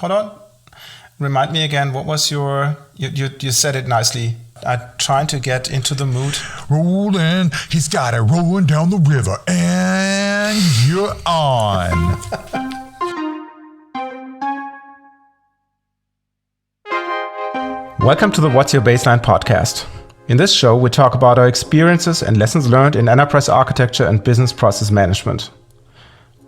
hold on. Remind me again, what was you said it nicely. I'm trying to get into the mood. Rolling, he's got it rolling down the river, and you're on. Welcome to the What's Your Baseline podcast. In this show, we talk about our experiences and lessons learned in enterprise architecture and business process management.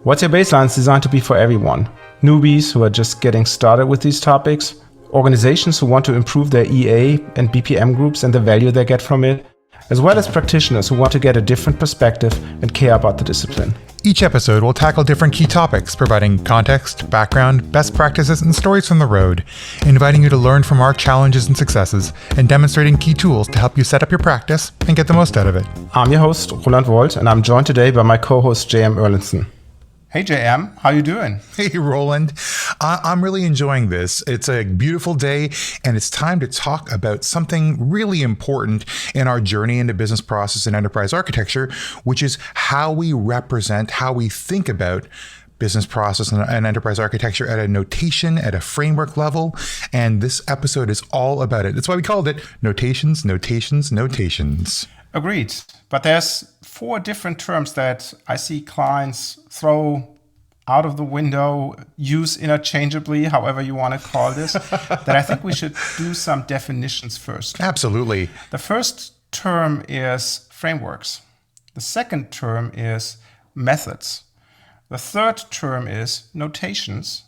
What's Your Baseline is designed to be for everyone. Newbies who are just getting started with these topics, organizations who want to improve their EA and BPM groups and the value they get from it, as well as practitioners who want to get a different perspective and care about the discipline. Each episode will tackle different key topics, providing context, background, best practices, and stories from the road, inviting you to learn from our challenges and successes, and demonstrating key tools to help you set up your practice and get the most out of it. I'm your host, Roland Wolt, and I'm joined today by my co-host, JM Erlinson. Hey JM, how you doing? Hey Roland, I'm really enjoying this. It's a beautiful day and it's time to talk about something really important in our journey into business process and enterprise architecture, which is how we represent, how we think about business process and enterprise architecture at a notation, at a framework level. And this episode is all about it. That's why we called it Notations, Notations, Notations. Agreed. But there's 4 different terms that I see clients throw out of the window, use interchangeably, however you want to call this, that I think we should do some definitions first. Absolutely. The first term is frameworks. The second term is methods. The third term is notations.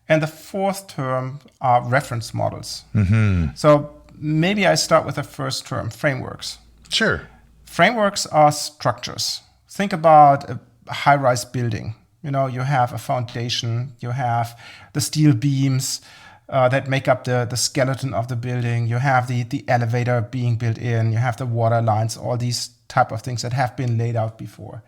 And the fourth term are reference models. Mm-hmm. So maybe I start with the first term, frameworks. Sure. Frameworks are structures. Think about a high-rise building. You know, you have a foundation, you have the steel beams that make up the skeleton of the building, you have the elevator being built in, you have the water lines, all these type of things that have been laid out before.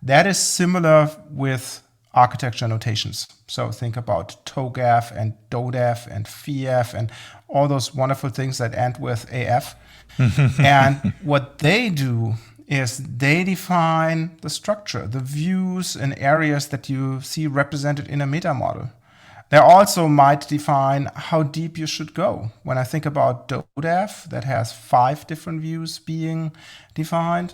That is similar with architecture notations. So think about TOGAF and DODAF and FIEF and all those wonderful things that end with AF. And what they do is they define the structure, the views and areas that you see represented in a meta model. They also might define how deep you should go. When I think about DODAF, that has 5 different views being defined,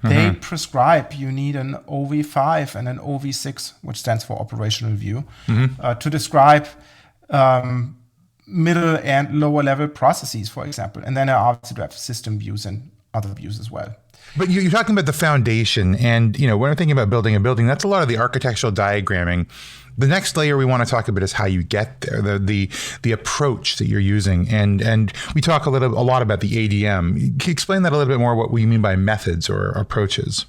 they prescribe you need an OV5 and an OV6, which stands for operational view, to describe middle and lower level processes, for example. And then I obviously have system views and other views as well. But you're talking about the foundation, and when we're thinking about building a building, that's a lot of the architectural diagramming. The next layer we want to talk about is how you get there, the approach that you're using, and we talk a lot about the ADM. Can you explain that a little bit more? What we mean by methods or approaches?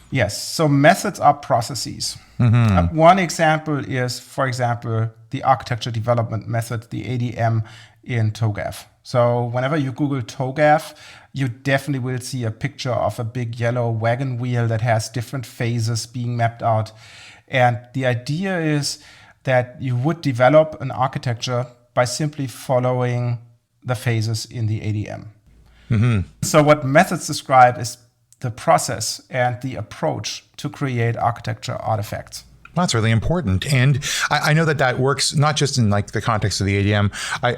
Yes, so methods are processes. One example is, for example, the architecture development method, the ADM in TOGAF. So whenever you Google TOGAF, you definitely will see a picture of a big yellow wagon wheel that has different phases being mapped out. And the idea is that you would develop an architecture by simply following the phases in the ADM. So what methods describe is the process and the approach to create architecture artifacts. That's really important. And I know that works not just in like the context of the ADM.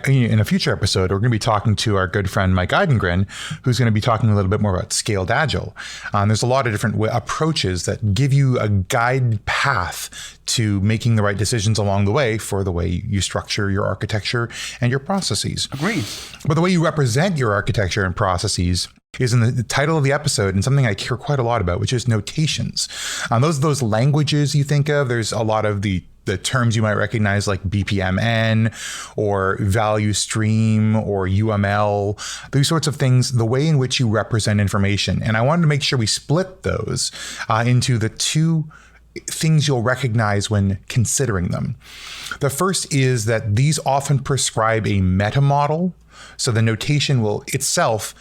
In a future episode, we're going to be talking to our good friend, Mike Eidengren, who's going to be talking a little bit more about scaled agile. There's a lot of different approaches that give you a guide path to making the right decisions along the way for the way you structure your architecture and your processes. Agreed. But the way you represent your architecture and processes is in the title of the episode, and something I hear quite a lot about, which is notations. Those languages you think of, there's a lot of the terms you might recognize like BPMN or value stream or UML, these sorts of things, the way in which you represent information. And I wanted to make sure we split those into the 2 things you'll recognize when considering them. The first is that these often prescribe a meta model. So the notation will itself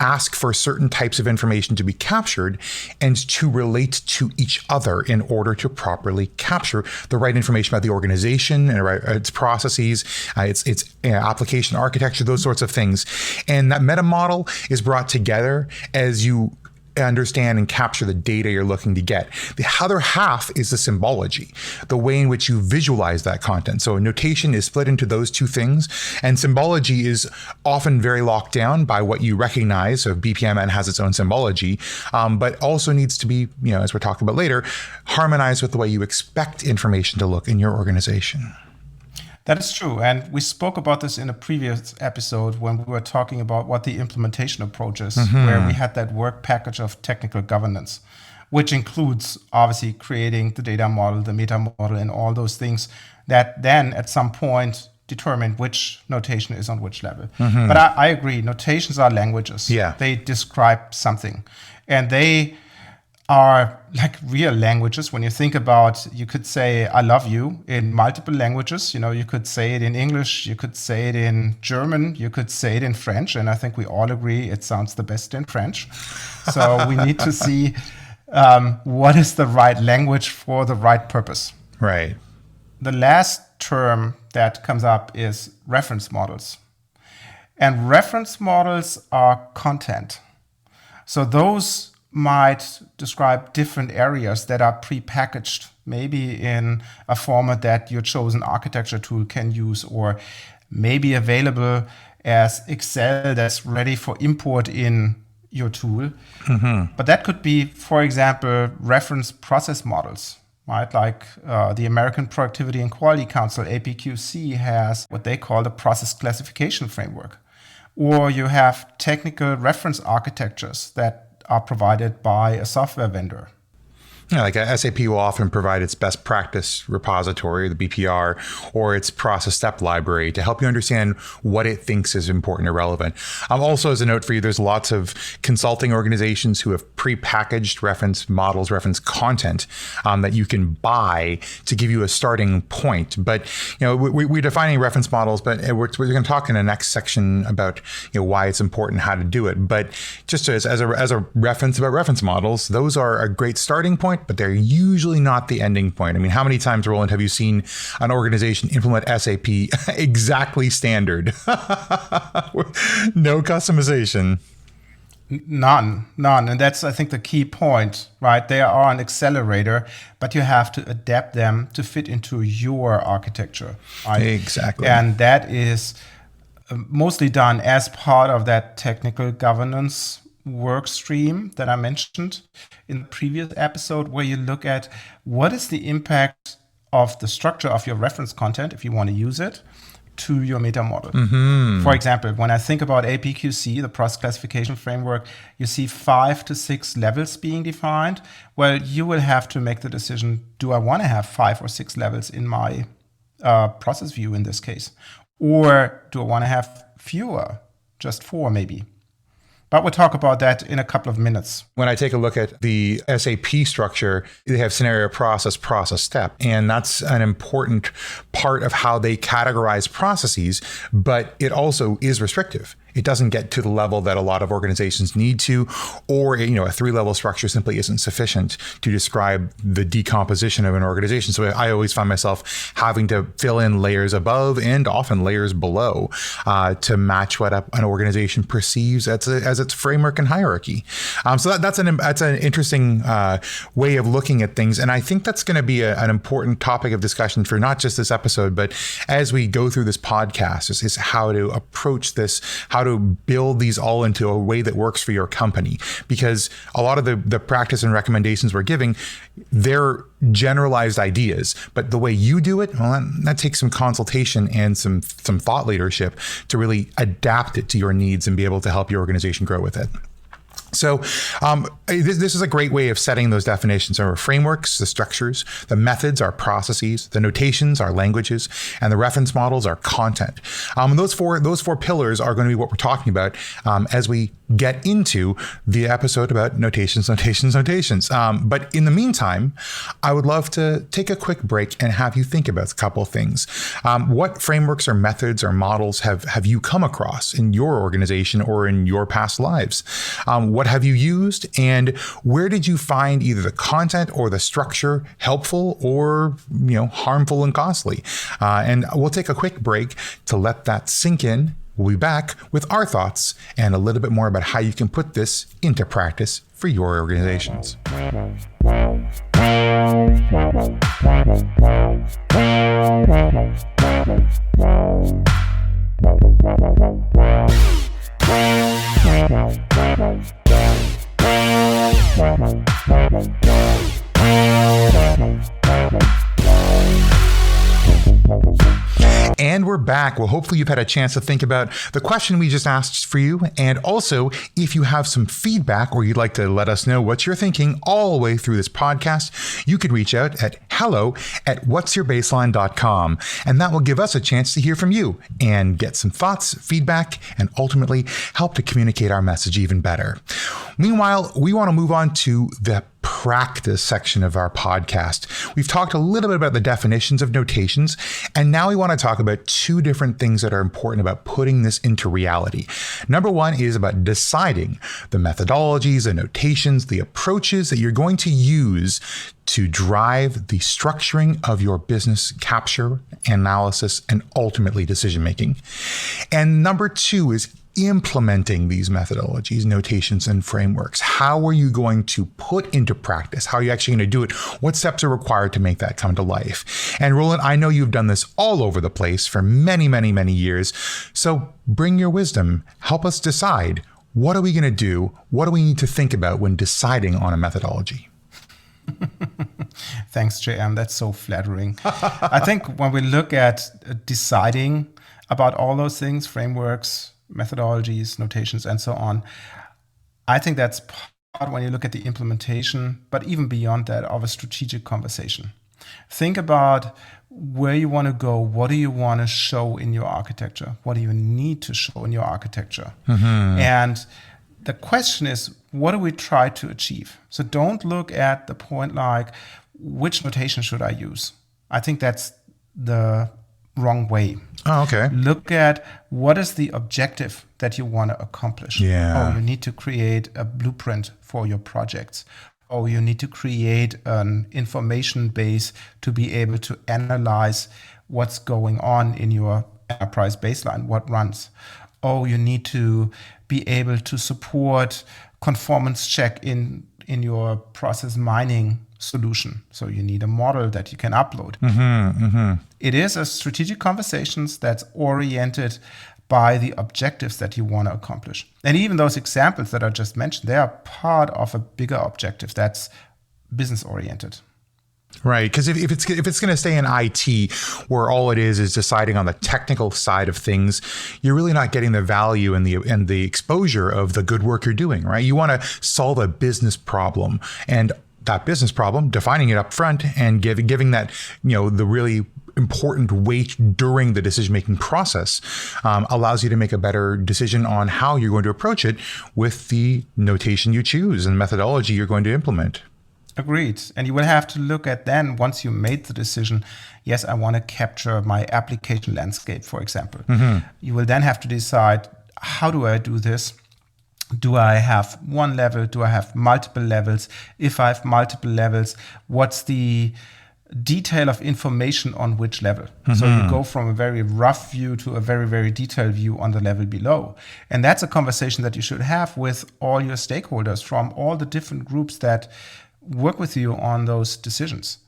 ask for certain types of information to be captured and to relate to each other in order to properly capture the right information about the organization and its processes, its application architecture, those sorts of things. And that meta model is brought together as you understand and capture the data you're looking to get. The other half is the symbology, the way in which you visualize that content. So notation is split into those two things, and symbology is often very locked down by what you recognize. So BPMN has its own symbology, but also needs to be, as we're talking about later, harmonized with the way you expect information to look in your organization. That is true. And we spoke about this in a previous episode when we were talking about what the implementation approach is, where we had that work package of technical governance, which includes obviously creating the data model, the meta model, and all those things that then at some point determine which notation is on which level. But I agree, notations are languages. Yeah. They describe something. And they are like real languages. When you think about, you could say, I love you in multiple languages. You could say it in English, you could say it in German, you could say it in French. And I think we all agree it sounds the best in French. So we need to see what is the right language for the right purpose. Right. The last term that comes up is reference models. And reference models are content. So those might describe different areas that are prepackaged, maybe in a format that your chosen architecture tool can use, or maybe available as Excel that's ready for import in your tool. But that could be, for example, reference process models, right? Like the American Productivity and Quality Council, APQC, has what they call the process classification framework. Or you have technical reference architectures that are provided by a software vendor. Yeah, like SAP will often provide its best practice repository, the BPR, or its process step library to help you understand what it thinks is important or relevant. Also, as a note for you, there's lots of consulting organizations who have prepackaged reference models, reference content that you can buy to give you a starting point. But we're defining reference models, but we're going to talk in the next section about why it's important, how to do it. But just as a reference about reference models, those are a great starting point, but they're usually not the ending point. I mean, how many times, Roland, have you seen an organization implement SAP exactly standard? No customization. None. And that's, I think, the key point, right? They are an accelerator, but you have to adapt them to fit into your architecture. Right? Exactly. And that is mostly done as part of that technical governance work stream that I mentioned in the previous episode, where you look at what is the impact of the structure of your reference content, if you want to use it, to your meta model. For example, when I think about APQC, the process classification framework, you see 5 to 6 levels being defined. Well, you will have to make the decision, do I want to have 5 or 6 levels in my process view in this case? Or do I want to have fewer, just 4 maybe? But we'll talk about that in a couple of minutes. When I take a look at the SAP structure, they have scenario process, process step. And that's an important part of how they categorize processes, but it also is restrictive. It doesn't get to the level that a lot of organizations need to, or a 3-level structure simply isn't sufficient to describe the decomposition of an organization. So I always find myself having to fill in layers above and often layers below to match what an organization perceives as its framework and hierarchy. So that's an interesting way of looking at things, and I think that's going to be an important topic of discussion for not just this episode, but as we go through this podcast, is how to approach this, how to build these all into a way that works for your company. Because a lot of the practice and recommendations we're giving, they're generalized ideas, but the way you do it, well, that takes some consultation and some thought leadership to really adapt it to your needs and be able to help your organization grow with it. So this is a great way of setting those definitions. Our frameworks, the structures, the methods, our processes, the notations, our languages, and the reference models, our content. And those four pillars are going to be what we're talking about as we get into the episode about notations. But in the meantime, I would love to take a quick break and have you think about a couple of things. What frameworks or methods or models have you come across in your organization or in your past lives? What have you used, and where did you find either the content or the structure helpful or harmful and costly? And we'll take a quick break to let that sink in. We'll be back with our thoughts and a little bit more about how you can put this into practice for your organizations. And we're back. Well, hopefully you've had a chance to think about the question we just asked for you. And also, if you have some feedback or you'd like to let us know what you're thinking all the way through this podcast, you can reach out at hello@whatsyourbaseline.com. And that will give us a chance to hear from you and get some thoughts, feedback, and ultimately help to communicate our message even better. Meanwhile, we want to move on to the practice section of our podcast. We've talked a little bit about the definitions of notations, and now we want to talk about two different things that are important about putting this into reality. Number one is about deciding the methodologies, the notations, the approaches that you're going to use to drive the structuring of your business capture, analysis, and ultimately decision making. And number two is implementing these methodologies, notations, and frameworks. How are you going to put into practice? How are you actually going to do it? What steps are required to make that come to life? And Roland, I know you've done this all over the place for many, many, many years. So bring your wisdom. Help us decide, what are we going to do? What do we need to think about when deciding on a methodology? Thanks, JM. That's so flattering. I think when we look at deciding about all those things, frameworks, methodologies, notations, and so on, I think that's part when you look at the implementation, but even beyond that, of a strategic conversation. Think about where you want to go. What do you want to show in your architecture? What do you need to show in your architecture? Mm-hmm. And the question is, what do we try to achieve? So don't look at the point like, which notation should I use? I think that's the wrong way. Oh, okay. Look at what is the objective that you want to accomplish. Yeah. Oh, you need to create a blueprint for your projects. Oh, you need to create an information base to be able to analyze what's going on in your enterprise baseline, what runs. Oh, you need to be able to support conformance check in your process mining solution. So you need a model that you can upload. Mm-hmm, mm-hmm. It is a strategic conversations that's oriented by the objectives that you want to accomplish. And even those examples that I just mentioned, they are part of a bigger objective that's business oriented. Right, because if it's going to stay in IT, where all it is deciding on the technical side of things, you're really not getting the value and the exposure of the good work you're doing. Right, you want to solve a business problem, and that business problem, defining it up front and giving that, the really important weight during the decision-making process allows you to make a better decision on how you're going to approach it with the notation you choose and methodology you're going to implement. Agreed. And you will have to look at then, once you made the decision, yes, I want to capture my application landscape, for example. Mm-hmm. You will then have to decide, how do I do this? Do I have one level? Do I have multiple levels? If I have multiple levels, what's the detail of information on which level? Mm-hmm. So you go from a very rough view to a very, very detailed view on the level below. And that's a conversation that you should have with all your stakeholders from all the different groups that work with you on those decisions,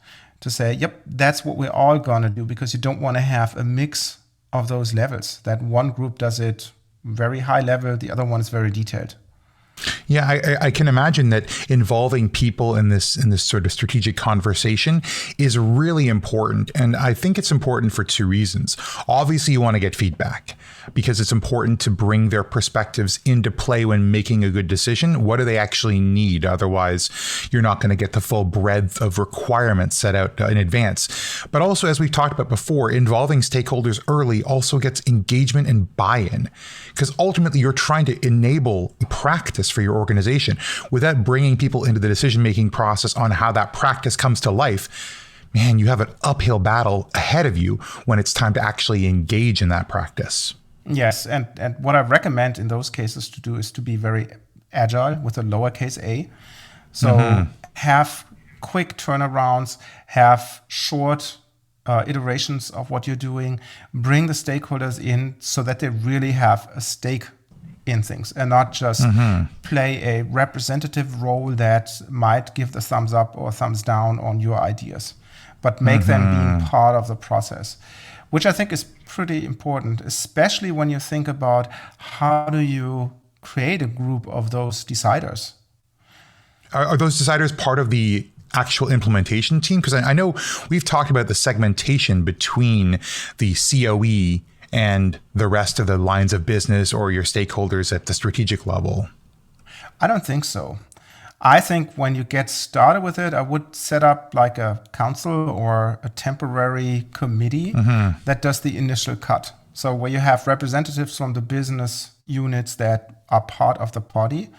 to say, yep, that's what we're all going to do, because you don't want to have a mix of those levels, that one group does it very high level, the other one is very detailed. Yeah, I can imagine that involving people in this sort of strategic conversation is really important. And I think it's important for two reasons. Obviously, you want to get feedback because it's important to bring their perspectives into play when making a good decision. What do they actually need? Otherwise, you're not going to get the full breadth of requirements set out in advance. But also, as we've talked about before, involving stakeholders early also gets engagement and buy-in, because ultimately you're trying to enable practice for your organization. Without bringing people into the decision-making process on how that practice comes to life, man, you have an uphill battle ahead of you when it's time to actually engage in that practice. Yes, and what I recommend in those cases to do is to be very agile with a lowercase a. So have quick turnarounds, have short iterations of what you're doing, bring the stakeholders in so that they really have a stake in things and not just play a representative role that might give the thumbs up or thumbs down on your ideas, but make them being part of the process, which I think is pretty important, especially when you think about how do you create a group of those deciders. Are those deciders part of the actual implementation team? Because I know we've talked about the segmentation between the COE and the rest of the lines of business or your stakeholders at the strategic level. I don't think so. I think when you get started with it, I would set up like a council or a temporary committee that does the initial cut. So where you have representatives from the business units that are part of the party,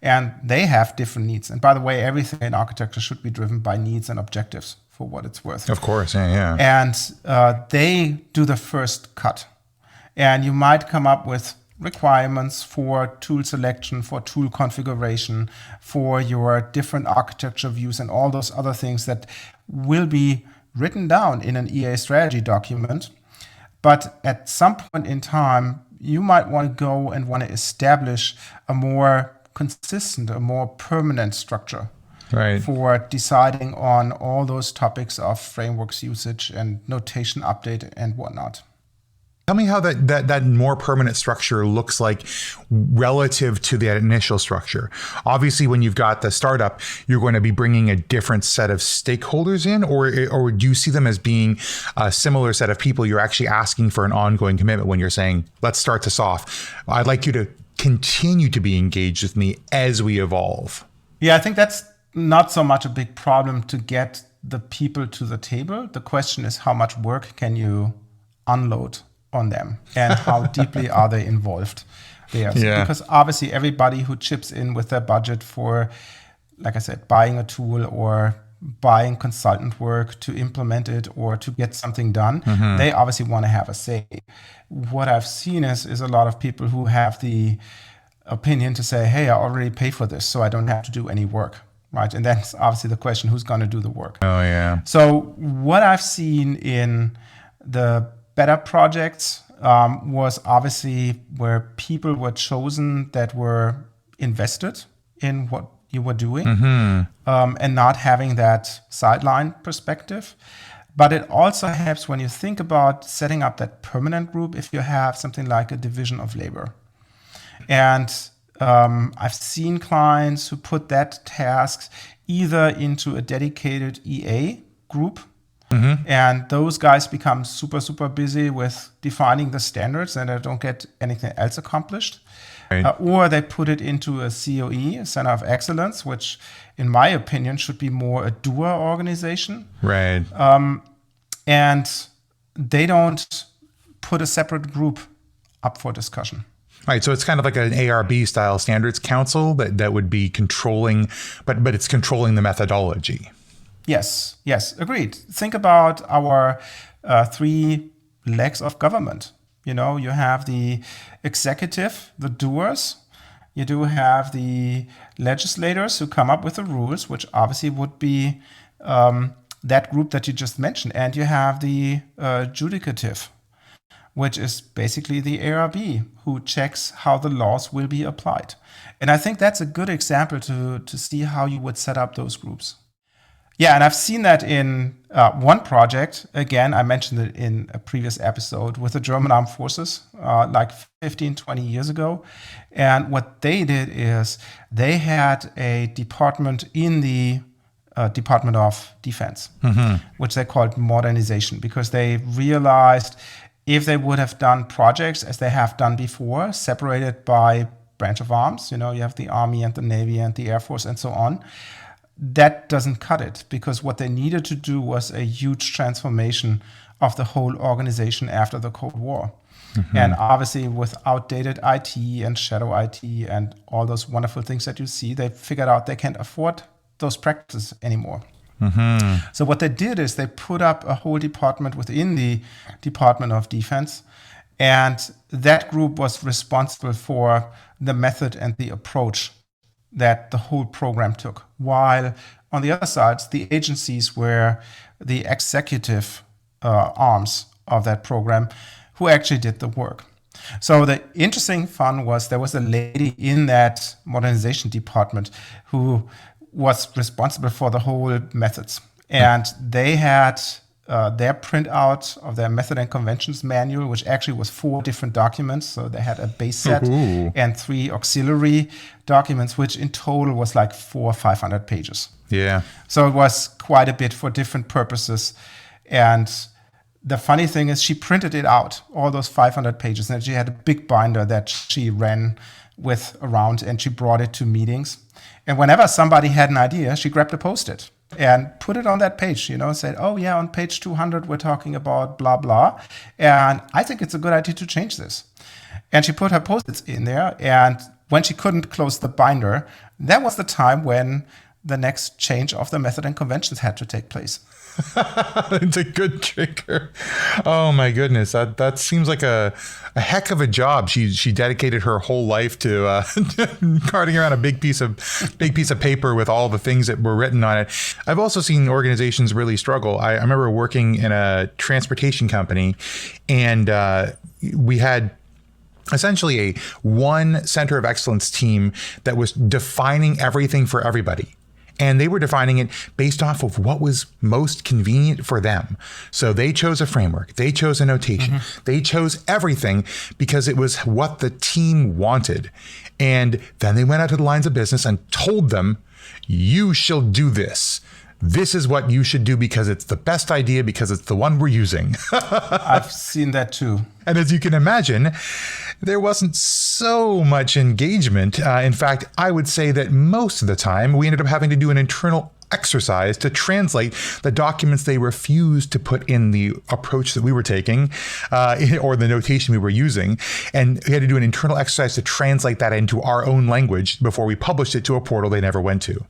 and they have different needs. And by the way, everything in architecture should be driven by needs and objectives for what it's worth. Of course, yeah. And they do the first cut. And you might come up with requirements for tool selection, for tool configuration, for your different architecture views, and all those other things that will be written down in an EA strategy document. But at some point in time, you might want to go and want to establish a more consistent, a more permanent structure for deciding on all those topics of frameworks usage and notation update and whatnot. Tell me how that more permanent structure looks like relative to the initial structure. Obviously, when you've got the startup, you're going to be bringing a different set of stakeholders in, or do you see them as being a similar set of people you're actually asking for an ongoing commitment when you're saying, let's start this off. I'd like you to continue to be engaged with me as we evolve. Yeah, I think that's not so much a big problem to get the people to the table. The question is, how much work can you unload on them and how deeply are they involved there? Yeah. Because obviously everybody who chips in with their budget for, like I said, buying a tool or buying consultant work to implement it or to get something done, they obviously want to have a say. What I've seen is a lot of people who have the opinion to say, hey, I already paid for this, so I don't have to do any work, right? And that's obviously the question, who's going to do the work? Oh, yeah. So what I've seen in the better projects was obviously where people were chosen that were invested in what you were doing and not having that sideline perspective. But it also helps when you think about setting up that permanent group if you have something like a division of labor. And I've seen clients who put that task either into a dedicated EA group, and those guys become super, super busy with defining the standards and they don't get anything else accomplished. Or they put it into a COE, a Center of Excellence, which in my opinion should be more a doer organization. Right. And they don't put a separate group up for discussion. Right. So it's kind of like an ARB style standards council that would be controlling, but it's controlling the methodology. Yes, agreed. Think about our 3 legs of government. You know, you have the executive, the doers. You do have the legislators who come up with the rules, which obviously would be that group that you just mentioned. And you have the judicative, which is basically the ARB, who checks how the laws will be applied. And I think that's a good example to see how you would set up those groups. Yeah, and I've seen that in one project. Again, I mentioned it in a previous episode with the German Armed Forces, like 15, 20 years ago. And what they did is they had a department in the Department of Defense, which they called modernization, because they realized if they would have done projects as they have done before, separated by branch of arms, you know, you have the Army and the Navy and the Air Force and so on, that doesn't cut it, because what they needed to do was a huge transformation of the whole organization after the Cold War. And obviously with outdated IT and shadow IT and all those wonderful things that you see, they figured out they can't afford those practices anymore. So what they did is they put up a whole department within the Department of Defense, and that group was responsible for the method and the approach that the whole program took. While on the other side, the agencies where the executive arms of that program who actually did the work. So the interesting fun was there was a lady in that modernization department who was responsible for the whole methods. And they had their printout of their method and conventions manual, which actually was 4 different documents. So they had a base set and 3 auxiliary documents, which in total was like 400 or 500 pages. Yeah. So it was quite a bit for different purposes. And the funny thing is she printed it out, all those 500 pages, and she had a big binder that she ran with around, and she brought it to meetings. And whenever somebody had an idea, she grabbed a Post-it and put it on that page, said, oh yeah, on page 200, we're talking about blah, blah. And I think it's a good idea to change this. And she put her Post-its in there. And when she couldn't close the binder, that was the time when the next change of the method and conventions had to take place. It's a good trigger. Oh my goodness, that seems like a heck of a job. She dedicated her whole life to carting around a big piece of paper with all the things that were written on it. I've also seen organizations really struggle. I remember working in a transportation company, and we had essentially a one center of excellence team that was defining everything for everybody. And they were defining it based off of what was most convenient for them. So they chose a framework, they chose a notation, they chose everything because it was what the team wanted. And then they went out to the lines of business and told them, you shall do this. This is what you should do because it's the best idea, because it's the one we're using. I've seen that too. And as you can imagine, there wasn't so much engagement. In fact, I would say that most of the time we ended up having to do an internal exercise to translate the documents they refused to put in the approach that we were taking or the notation we were using. And we had to do an internal exercise to translate that into our own language before we published it to a portal they never went to.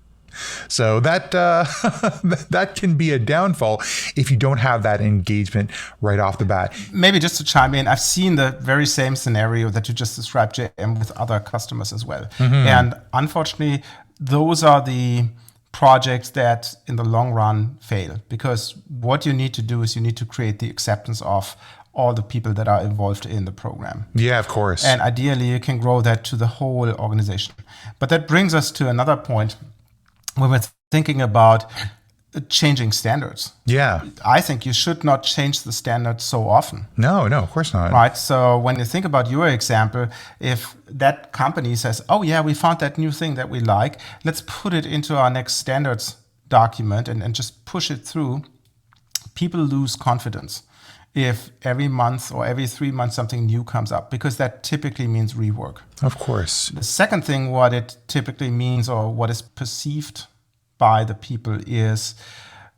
So that that can be a downfall if you don't have that engagement right off the bat. Maybe just to chime in, I've seen the very same scenario that you just described, JM, with other customers as well. And unfortunately, those are the projects that in the long run fail, because what you need to do is you need to create the acceptance of all the people that are involved in the program. Yeah, of course. And ideally, you can grow that to the whole organization. But that brings us to another point when we're thinking about changing standards. Yeah. I think you should not change the standards so often. No, of course not. Right. So when you think about your example, if that company says, oh yeah, we found that new thing that we like, let's put it into our next standards document and just push it through, people lose confidence if every month or every 3 months something new comes up, because that typically means rework. Of course. The second thing, what it typically means or what is perceived by the people is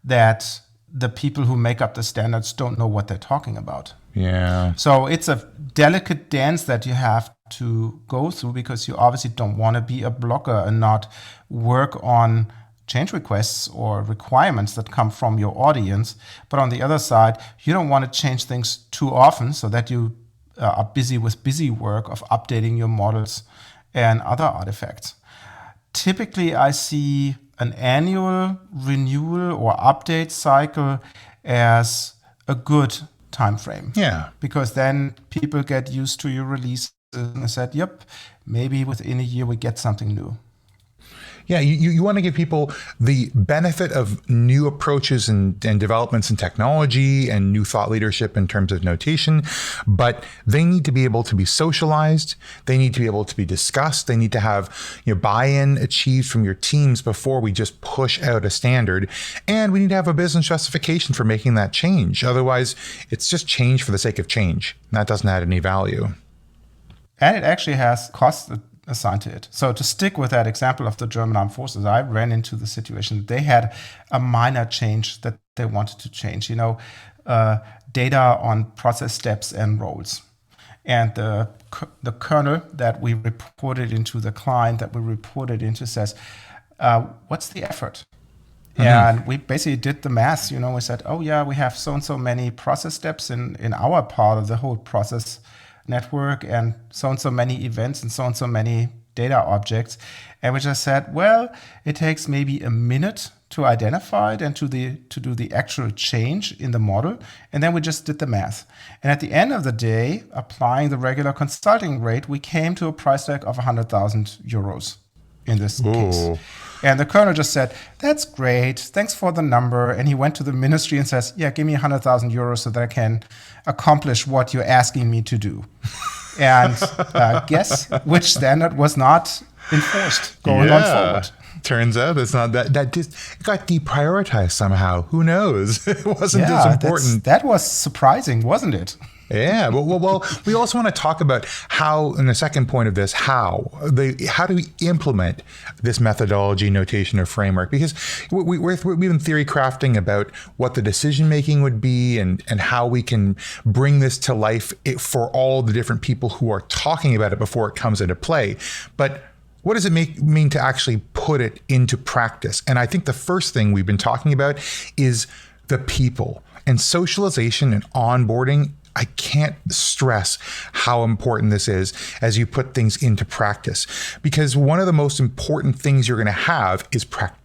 that the people who make up the standards don't know what they're talking about. Yeah. So it's a delicate dance that you have to go through, because you obviously don't want to be a blocker and not work on change requests or requirements that come from your audience. But on the other side, you don't want to change things too often so that you are busy with busy work of updating your models and other artifacts. Typically, I see an annual renewal or update cycle as a good time frame. Yeah. Because then people get used to your releases and said, yep, maybe within a year we get something new. Yeah, you want to give people the benefit of new approaches and developments in technology and new thought leadership in terms of notation, but they need to be able to be socialized. They need to be able to be discussed. They need to have buy-in achieved from your teams before we just push out a standard. And we need to have a business justification for making that change. Otherwise, it's just change for the sake of change. That doesn't add any value. And it actually has costs assigned to it. So to stick with that example of the German Armed Forces, I ran into the situation. They had a minor change that they wanted to change, data on process steps and roles. And the kernel that we reported into, the client that we reported into says, what's the effort? And we basically did the math, we said, oh yeah, we have so and so many process steps in our part of the whole process network, and so many events and so many data objects. And we just said, well, it takes maybe a minute to identify it and to do the actual change in the model. And then we just did the math. And at the end of the day, applying the regular consulting rate, we came to a price tag of 100,000 euros in this case. And the colonel just said, that's great. Thanks for the number. And he went to the ministry and says, yeah, give me 100,000 euros so that I can accomplish what you're asking me to do. And guess which standard was not enforced going on forward. Turns out it's not that just got deprioritized somehow. Who knows? It wasn't as important. That was surprising, wasn't it? Yeah. Well, we also want to talk about how, in the second point of this, how do we implement this methodology, notation, or framework? Because we've been theory crafting about what the decision making would be and how we can bring this to life for all the different people who are talking about it before it comes into play. But what does it mean to actually put it into practice? And I think the first thing we've been talking about is the people and socialization and onboarding. I can't stress how important this is as you put things into practice, because one of the most important things you're going to have is practitioners.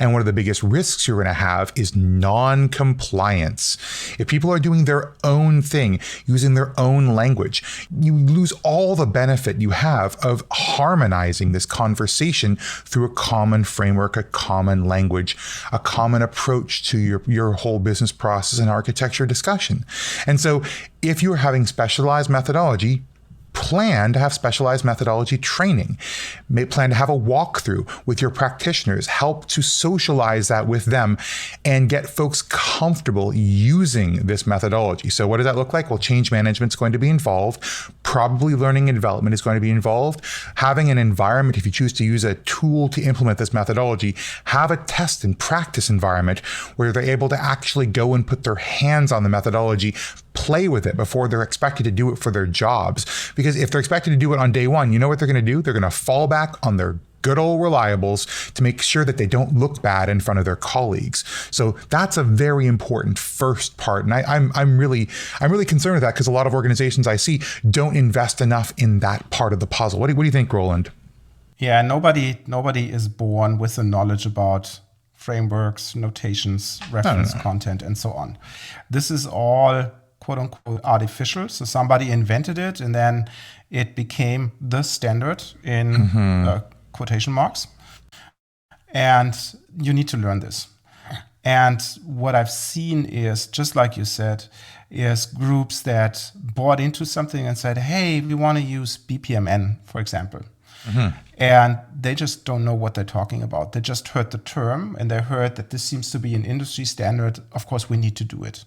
And one of the biggest risks you're going to have is non-compliance. If people are doing their own thing, using their own language, you lose all the benefit you have of harmonizing this conversation through a common framework, a common language, a common approach to your whole business process and architecture discussion. And so if you're having specialized methodology, plan to have specialized methodology training. May plan to have a walkthrough with your practitioners, help to socialize that with them and get folks comfortable using this methodology. So what does that look like? Well, change management is going to be involved. Probably learning and development is going to be involved. Having an environment, if you choose to use a tool to implement this methodology, have a test and practice environment where they're able to actually go and put their hands on the methodology, play with it before they're expected to do it for their jobs. Because if they're expected to do it on day one, you know what they're going to do? They're going to fall back on their good old reliables to make sure that they don't look bad in front of their colleagues. So that's a very important first part. And I'm really concerned with that because a lot of organizations I see don't invest enough in that part of the puzzle. What do you think, Roland? Yeah, nobody is born with the knowledge about frameworks, notations, reference content, and so on. This is all quote unquote artificial. So somebody invented it and then it became the standard in quotation marks. And you need to learn this. And what I've seen is, just like you said, is groups that bought into something and said, hey, we want to use BPMN, for example. And they just don't know what they're talking about. They just heard the term and they heard that this seems to be an industry standard. Of course, we need to do it.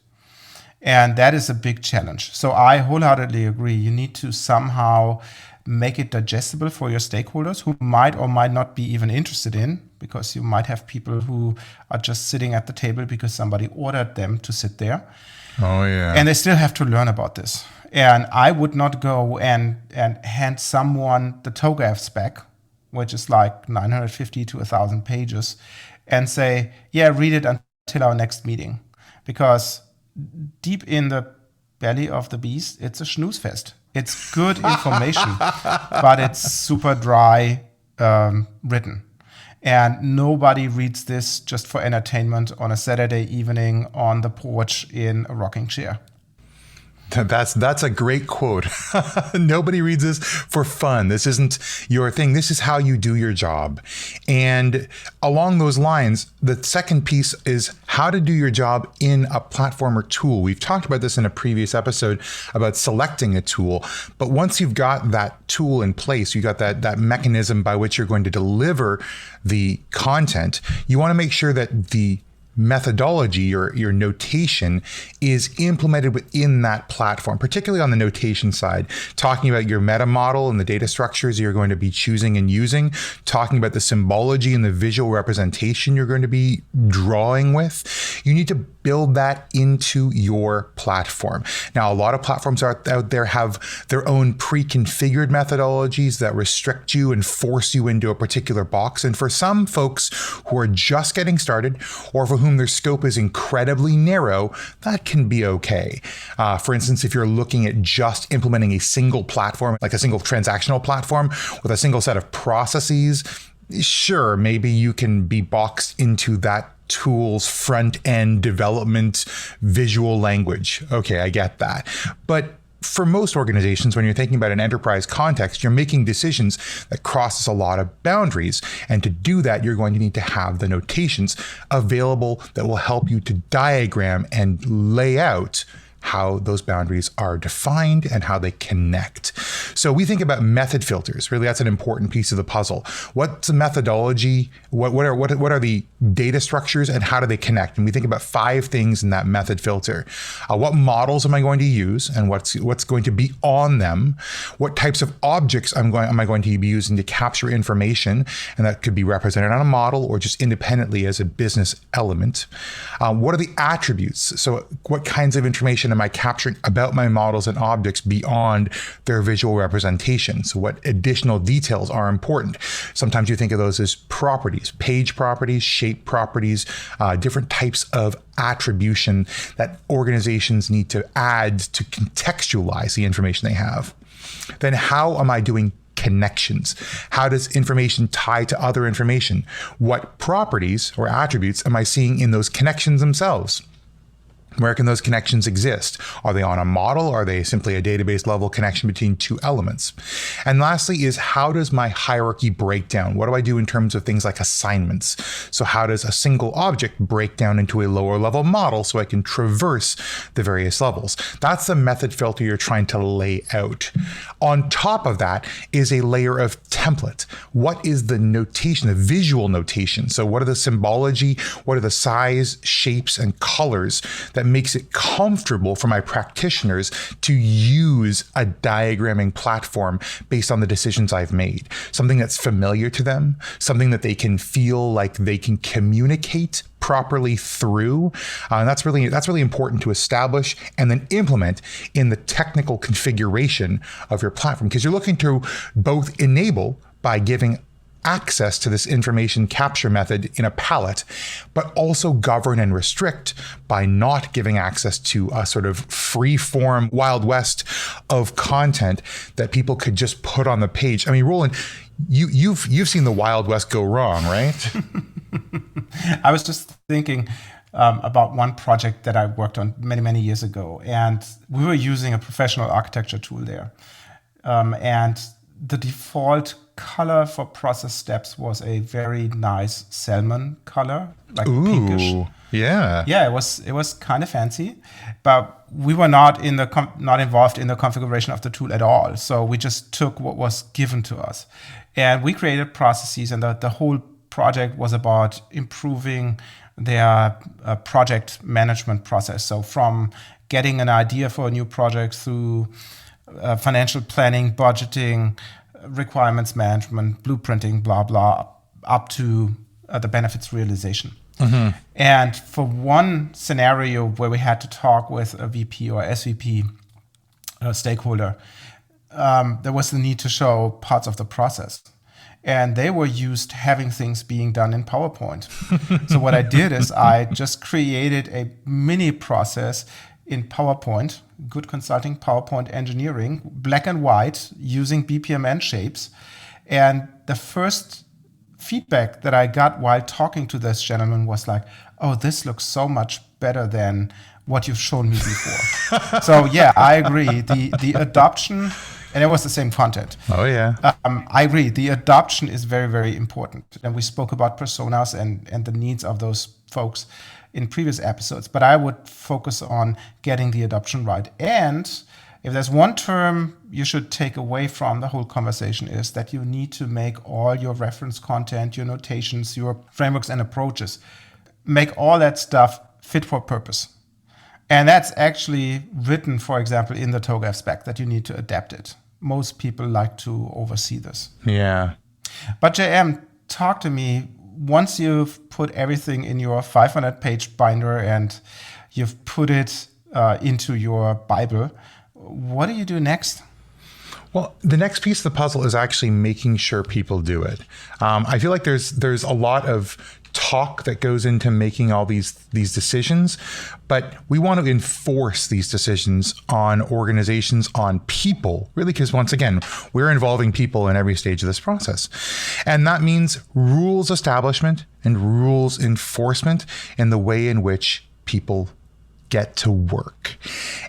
And that is a big challenge. So I wholeheartedly agree. You need to somehow make it digestible for your stakeholders who might or might not be even interested in, because you might have people who are just sitting at the table because somebody ordered them to sit there. Oh, yeah. And they still have to learn about this. And I would not go and hand someone the TOGAF spec, which is like 950 to 1,000 pages, and say, yeah, read it until our next meeting. Because deep in the belly of the beast, it's a snooze fest. It's good information, but it's super dry written. And nobody reads this just for entertainment on a Saturday evening on the porch in a rocking chair. That's a great quote. Nobody reads this for fun. This isn't your thing. This is how you do your job. And along those lines, the second piece is how to do your job in a platform or tool. We've talked about this in a previous episode about selecting a tool. But once you've got that tool in place, you got that mechanism by which you're going to deliver the content, you want to make sure that the methodology, your notation is implemented within that platform, particularly on the notation side, talking about your meta model and the data structures you're going to be choosing and using, talking about the symbology and the visual representation you're going to be drawing with. You need to build that into your platform. Now, a lot of platforms out there have their own pre-configured methodologies that restrict you and force you into a particular box. And for some folks who are just getting started, or for whom their scope is incredibly narrow, that can be okay. For instance, if you're looking at just implementing a single platform, like a single transactional platform with a single set of processes, Sure, maybe you can be boxed into that tool's front-end development visual language. Okay, I get that. But for most organizations, when you're thinking about an enterprise context, you're making decisions that crosses a lot of boundaries. And to do that, you're going to need to have the notations available that will help you to diagram and lay out how those boundaries are defined and how they connect. So we think about method filters. Really, that's an important piece of the puzzle. What's the methodology? What are the data structures, and how do they connect? And we think about 5 things in that method filter. What models am I going to use, and what's going to be on them? What types of objects am I going to be using to capture information? And that could be represented on a model or just independently as a business element. What are the attributes? So what kinds of information am I capturing about my models and objects beyond their visual representation? So what additional details are important? Sometimes you think of those as properties, page properties, shape properties, different types of attribution that organizations need to add to contextualize the information they have. Then how am I doing connections? How does information tie to other information? What properties or attributes am I seeing in those connections themselves? Where can those connections exist? Are they on a model? Are they simply a database level connection between 2 elements? And lastly is, how does my hierarchy break down? What do I do in terms of things like assignments? So how does a single object break down into a lower level model so I can traverse the various levels? That's the method filter you're trying to lay out. On top of that is a layer of template. What is the notation, the visual notation? So what are the symbology? What are the size, shapes, and colors that makes it comfortable for my practitioners to use a diagramming platform based on the decisions I've made? Something that's familiar to them, something that they can feel like they can communicate properly through. And that's really important to establish and then implement in the technical configuration of your platform, because you're looking to both enable by giving access to this information capture method in a palette, but also govern and restrict by not giving access to a sort of free form Wild West of content that people could just put on the page. I mean, Roland, you've seen the Wild West go wrong, right? I was just thinking about one project that I worked on many years ago, and we were using a professional architecture tool there. And the default color for process steps was a very nice salmon color, like pinkish. Yeah. Yeah, it was kind of fancy, but we were not involved in the configuration of the tool at all. So we just took what was given to us, and we created processes, and the whole project was about improving their project management process. So from getting an idea for a new project through financial planning, budgeting, requirements management, blueprinting, blah, blah, up to the benefits realization. Mm-hmm. And for one scenario where we had to talk with a VP or SVP stakeholder, there was the need to show parts of the process. And they were used to having things being done in PowerPoint. So what I did is I just created a mini process in PowerPoint, good consulting PowerPoint engineering, black and white, using BPMN shapes. And the first feedback that I got while talking to this gentleman was like, oh, this looks so much better than what you've shown me before. So yeah, I agree. The adoption, and it was the same content. Oh yeah. I agree. The adoption is very important. And we spoke about personas and the needs of those folks in previous episodes, but I would focus on getting the adoption right. And if there's one term you should take away from the whole conversation, is that you need to make all your reference content, your notations, your frameworks and approaches, make all that stuff fit for purpose. And that's actually written, for example, in the TOGAF spec, that you need to adapt it. Most people like to oversee this. Yeah. But JM, talk to me. Once you've put everything in your 500-page binder and you've put it into your Bible, what do you do next? Well, the next piece of the puzzle is actually making sure people do it. I feel like there's a lot of talk that goes into making all these decisions, but we want to enforce these decisions on organizations, on people, really, because once again, we're involving people in every stage of this process. And that means rules establishment and rules enforcement in the way in which people get to work.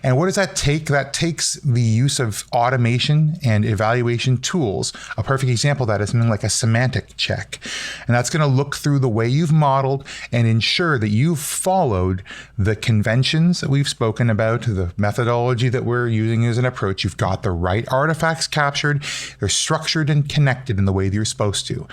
And what does that take? That takes the use of automation and evaluation tools. A perfect example of that is something like a semantic check. And that's going to look through the way you've modeled and ensure that you've followed the conventions that we've spoken about, the methodology that we're using as an approach. You've got the right artifacts captured. They're structured and connected in the way that you're supposed to.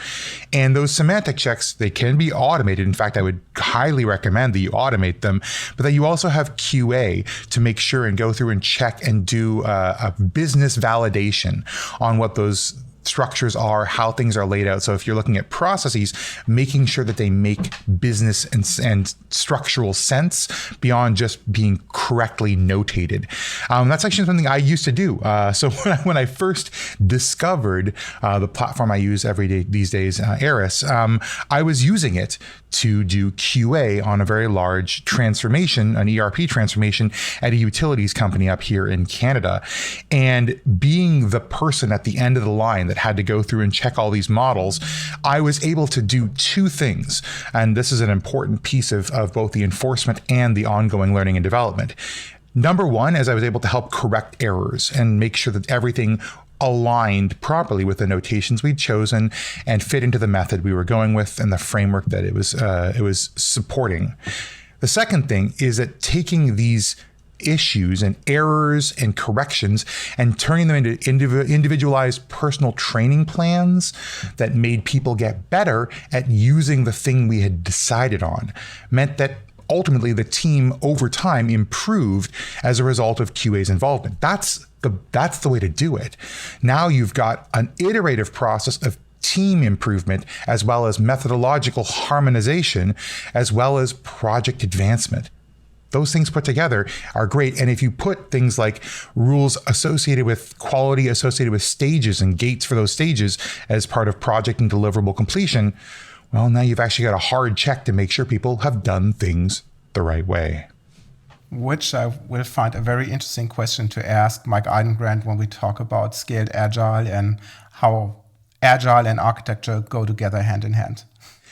And those semantic checks, they can be automated. In fact, I would highly recommend that you automate them, but that you also have QA to make sure and go through and check and do a business validation on what those structures are, how things are laid out. So if you're looking at processes, making sure that they make business and structural sense beyond just being correctly notated. That's actually something I used to do. So when I first discovered the platform I use every day these days, Eris, I was using it to do QA on a very large transformation, an ERP transformation at a utilities company up here in Canada. And being the person at the end of the line that had to go through and check all these models, I was able to do two things. And this is an important piece of both the enforcement and the ongoing learning and development. Number one, is I was able to help correct errors and make sure that everything aligned properly with the notations we'd chosen and fit into the method we were going with and the framework that it was supporting. The second thing is that taking these issues and errors and corrections and turning them into individualized personal training plans that made people get better at using the thing we had decided on meant that ultimately the team over time improved as a result of QA's involvement. That's the way to do it. Now you've got an iterative process of team improvement, as well as methodological harmonization, as well as project advancement. Those things put together are great. And if you put things like rules associated with quality, associated with stages and gates for those stages as part of project and deliverable completion, well, now you've actually got a hard check to make sure people have done things the right way. Which I will find a very interesting question to ask Mike Eidengrant when we talk about scaled agile and how agile and architecture go together hand in hand.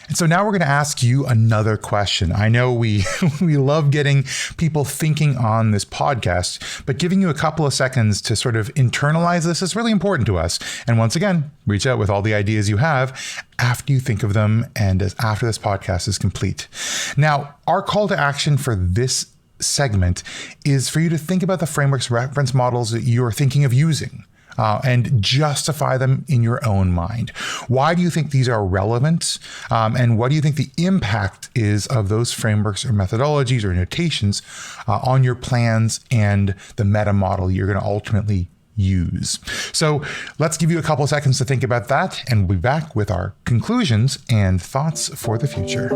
And so now we're going to ask you another question. I know we love getting people thinking on this podcast, but giving you a couple of seconds to sort of internalize this is really important to us. And once again, reach out with all the ideas you have after you think of them and after this podcast is complete. Now, our call to action for this segment is for you to think about the frameworks, reference models that you're thinking of using. And justify them in your own mind. Why do you think these are relevant? And what do you think the impact is of those frameworks or methodologies or notations on your plans and the meta model you're going to ultimately use? So let's give you a couple of seconds to think about that, and we'll be back with our conclusions and thoughts for the future.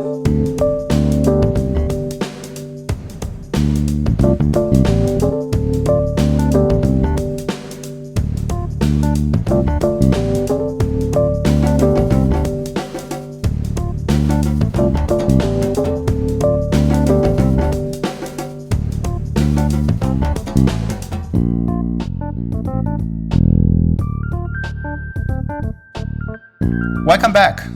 Welcome back.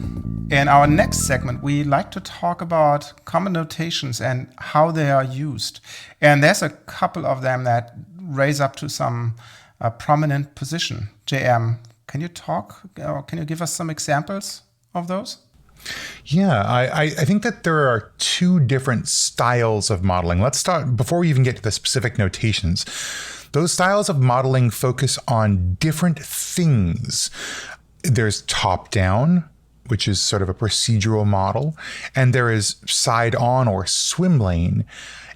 In our next segment, we like to talk about common notations and how they are used. And there's a couple of them that raise up to some prominent position. JM, can you talk, or can you give us some examples of those? Yeah, I think that there are two different styles of modeling. Let's start, before we even get to the specific notations, those styles of modeling focus on different things. There's top-down, which is sort of a procedural model, and there is side-on or swim lane.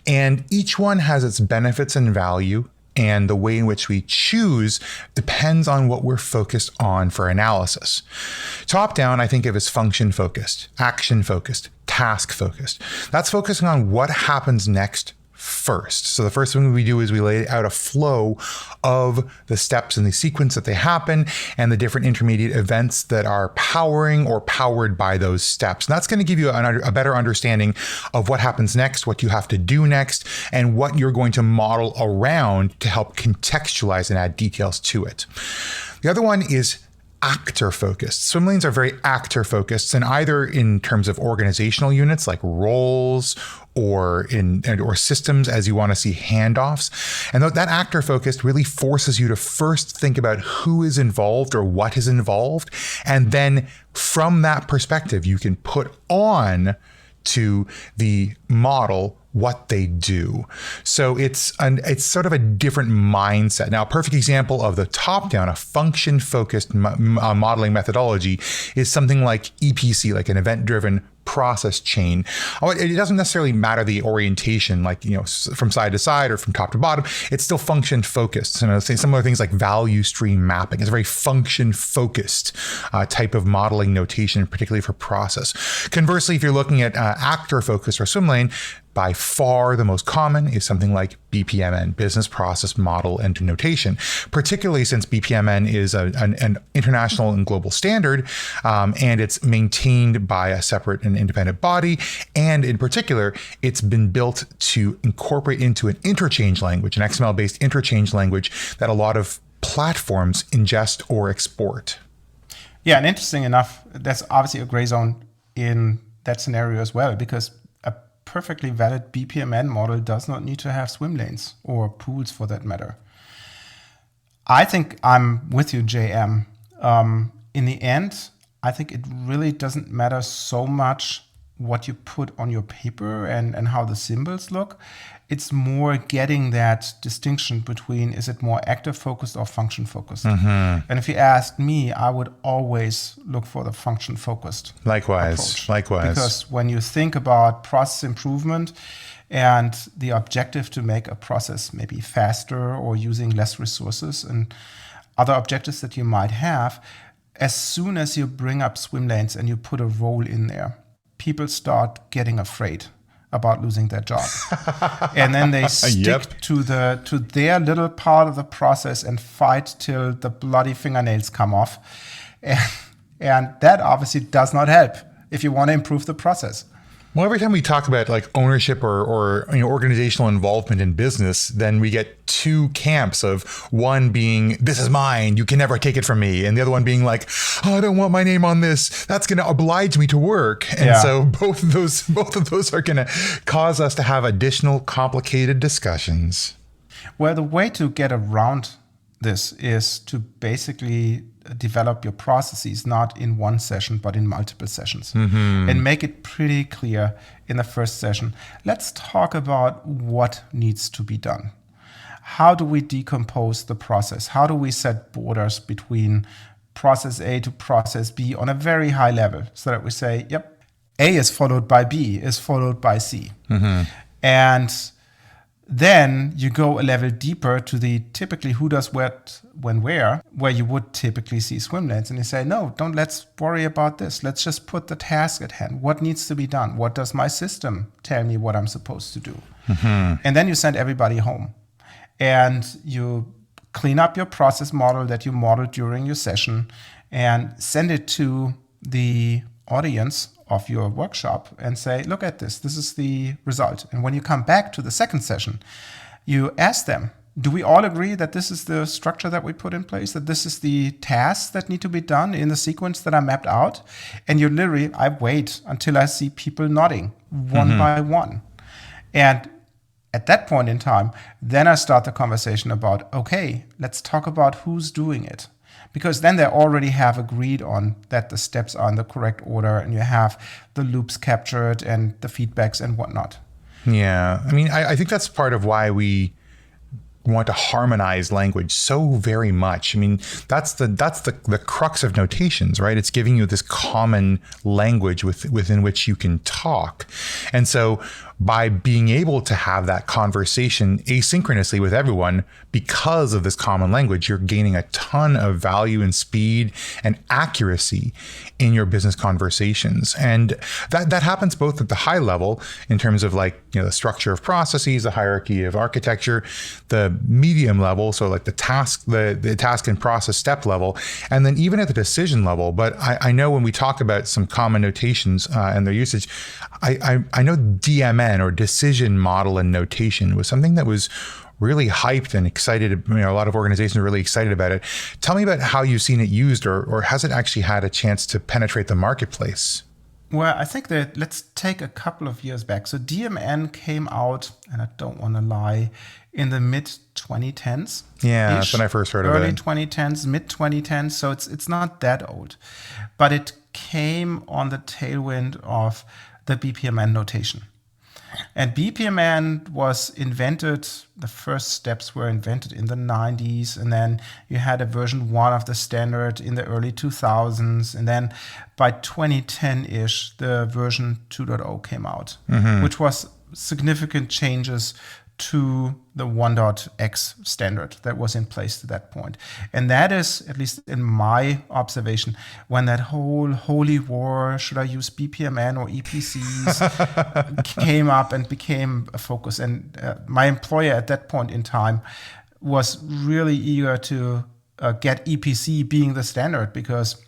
And each one has its benefits and value, and the way in which we choose depends on what we're focused on for analysis. Top-down, I think of as function-focused, action-focused, task-focused. That's focusing on what happens next first. So the first thing we do is we lay out a flow of the steps in the sequence that they happen and the different intermediate events that are powering or powered by those steps. And that's going to give you a better understanding of what happens next, what you have to do next, and what you're going to model around to help contextualize and add details to it. The other one is actor focused. Swim lanes are very actor focused, and either in terms of organizational units like roles or systems as you want to see handoffs. And that actor focused really forces you to first think about who is involved or what is involved. And then from that perspective, you can put on to the model what they do. So it's sort of a different mindset. Now, a perfect example of the top-down, a function-focused modeling methodology is something like EPC, like an event-driven process chain. It doesn't necessarily matter the orientation, like, from side to side or from top to bottom. It's still function focused. And say similar things like value stream mapping is a very function focused type of modeling notation, particularly for process. Conversely, if you're looking at actor focused or swim lane, by far the most common is something like BPMN, Business Process Model and Notation, particularly since BPMN is an international and global standard, and it's maintained by a separate and independent body. And in particular, it's been built to incorporate into an interchange language, an XML-based interchange language that a lot of platforms ingest or export. Yeah, and interesting enough, that's obviously a gray zone in that scenario as well, because perfectly valid BPMN model does not need to have swim lanes or pools for that matter. I think I'm with you, JM. In the end, I think it really doesn't matter so much what you put on your paper and how the symbols look. It's more getting that distinction between, is it more active focused or function focused? Mm-hmm. And if you asked me, I would always look for the function focused approach. Likewise. Because when you think about process improvement and the objective to make a process maybe faster or using less resources and other objectives that you might have, as soon as you bring up swim lanes and you put a role in there, people start getting afraid about losing their job. And then they stick to their little part of the process and fight till the bloody fingernails come off. And that obviously does not help if you want to improve the process. Well, every time we talk about like ownership or organizational involvement in business, then we get two camps of one being, this is mine, you can never take it from me. And the other one being like, oh, I don't want my name on this. That's going to oblige me to work. And so both of those are going to cause us to have additional complicated discussions. Well, the way to get around this is to basically develop your processes not in one session but in multiple sessions, and make it pretty clear in the first session. Let's talk about what needs to be done. How do we decompose the process? How do we set borders between process A to process B on a very high level so that we say, yep, A is followed by B is followed by C. And then you go a level deeper to the typically who does what, when, where you would typically see swim lanes. And you say, no, let's worry about this. Let's just put the task at hand. What needs to be done? What does my system tell me what I'm supposed to do? And then you send everybody home. And you clean up your process model that you modeled during your session and send it to the audience of your workshop and say, look at this. This is the result. And when you come back to the second session, you ask them, do we all agree that this is the structure that we put in place, that this is the tasks that need to be done in the sequence that I mapped out? And I wait until I see people nodding one by one. And at that point in time, then I start the conversation about, okay, let's talk about who's doing it. Because then they already have agreed on that the steps are in the correct order and you have the loops captured and the feedbacks and whatnot. Yeah. I mean, I think that's part of why we want to harmonize language so very much. I mean, that's the crux of notations, right? It's giving you this common language within which you can talk. And so by being able to have that conversation asynchronously with everyone because of this common language, you're gaining a ton of value and speed and accuracy in your business conversations. And that happens both at the high level in terms of like, the structure of processes, the hierarchy of architecture, the medium level, so like the task and process step level, and then even at the decision level. But I know when we talk about some common notations and their usage, I know DMN, or decision model and notation, was something that was really hyped and excited. A lot of organizations are really excited about it. Tell me about how you've seen it used, or has it actually had a chance to penetrate the marketplace? Well, I think that let's take a couple of years back. So DMN came out, and I don't want to lie, in the mid-2010s. Yeah, that's when I first heard of it. Early 2010s, mid-2010s. So it's not that old. But it came on the tailwind of the BPMN notation. And BPMN was invented, the first steps were invented in the 90s, and then you had a version 1 of the standard in the early 2000s, and then by 2010-ish, the version 2.0 came out, which was significant changes to the 1.x standard that was in place to that point. And that is, at least in my observation, when that whole holy war, should I use BPMN or EPCs, came up and became a focus. And my employer at that point in time was really eager to get EPC being the standard, because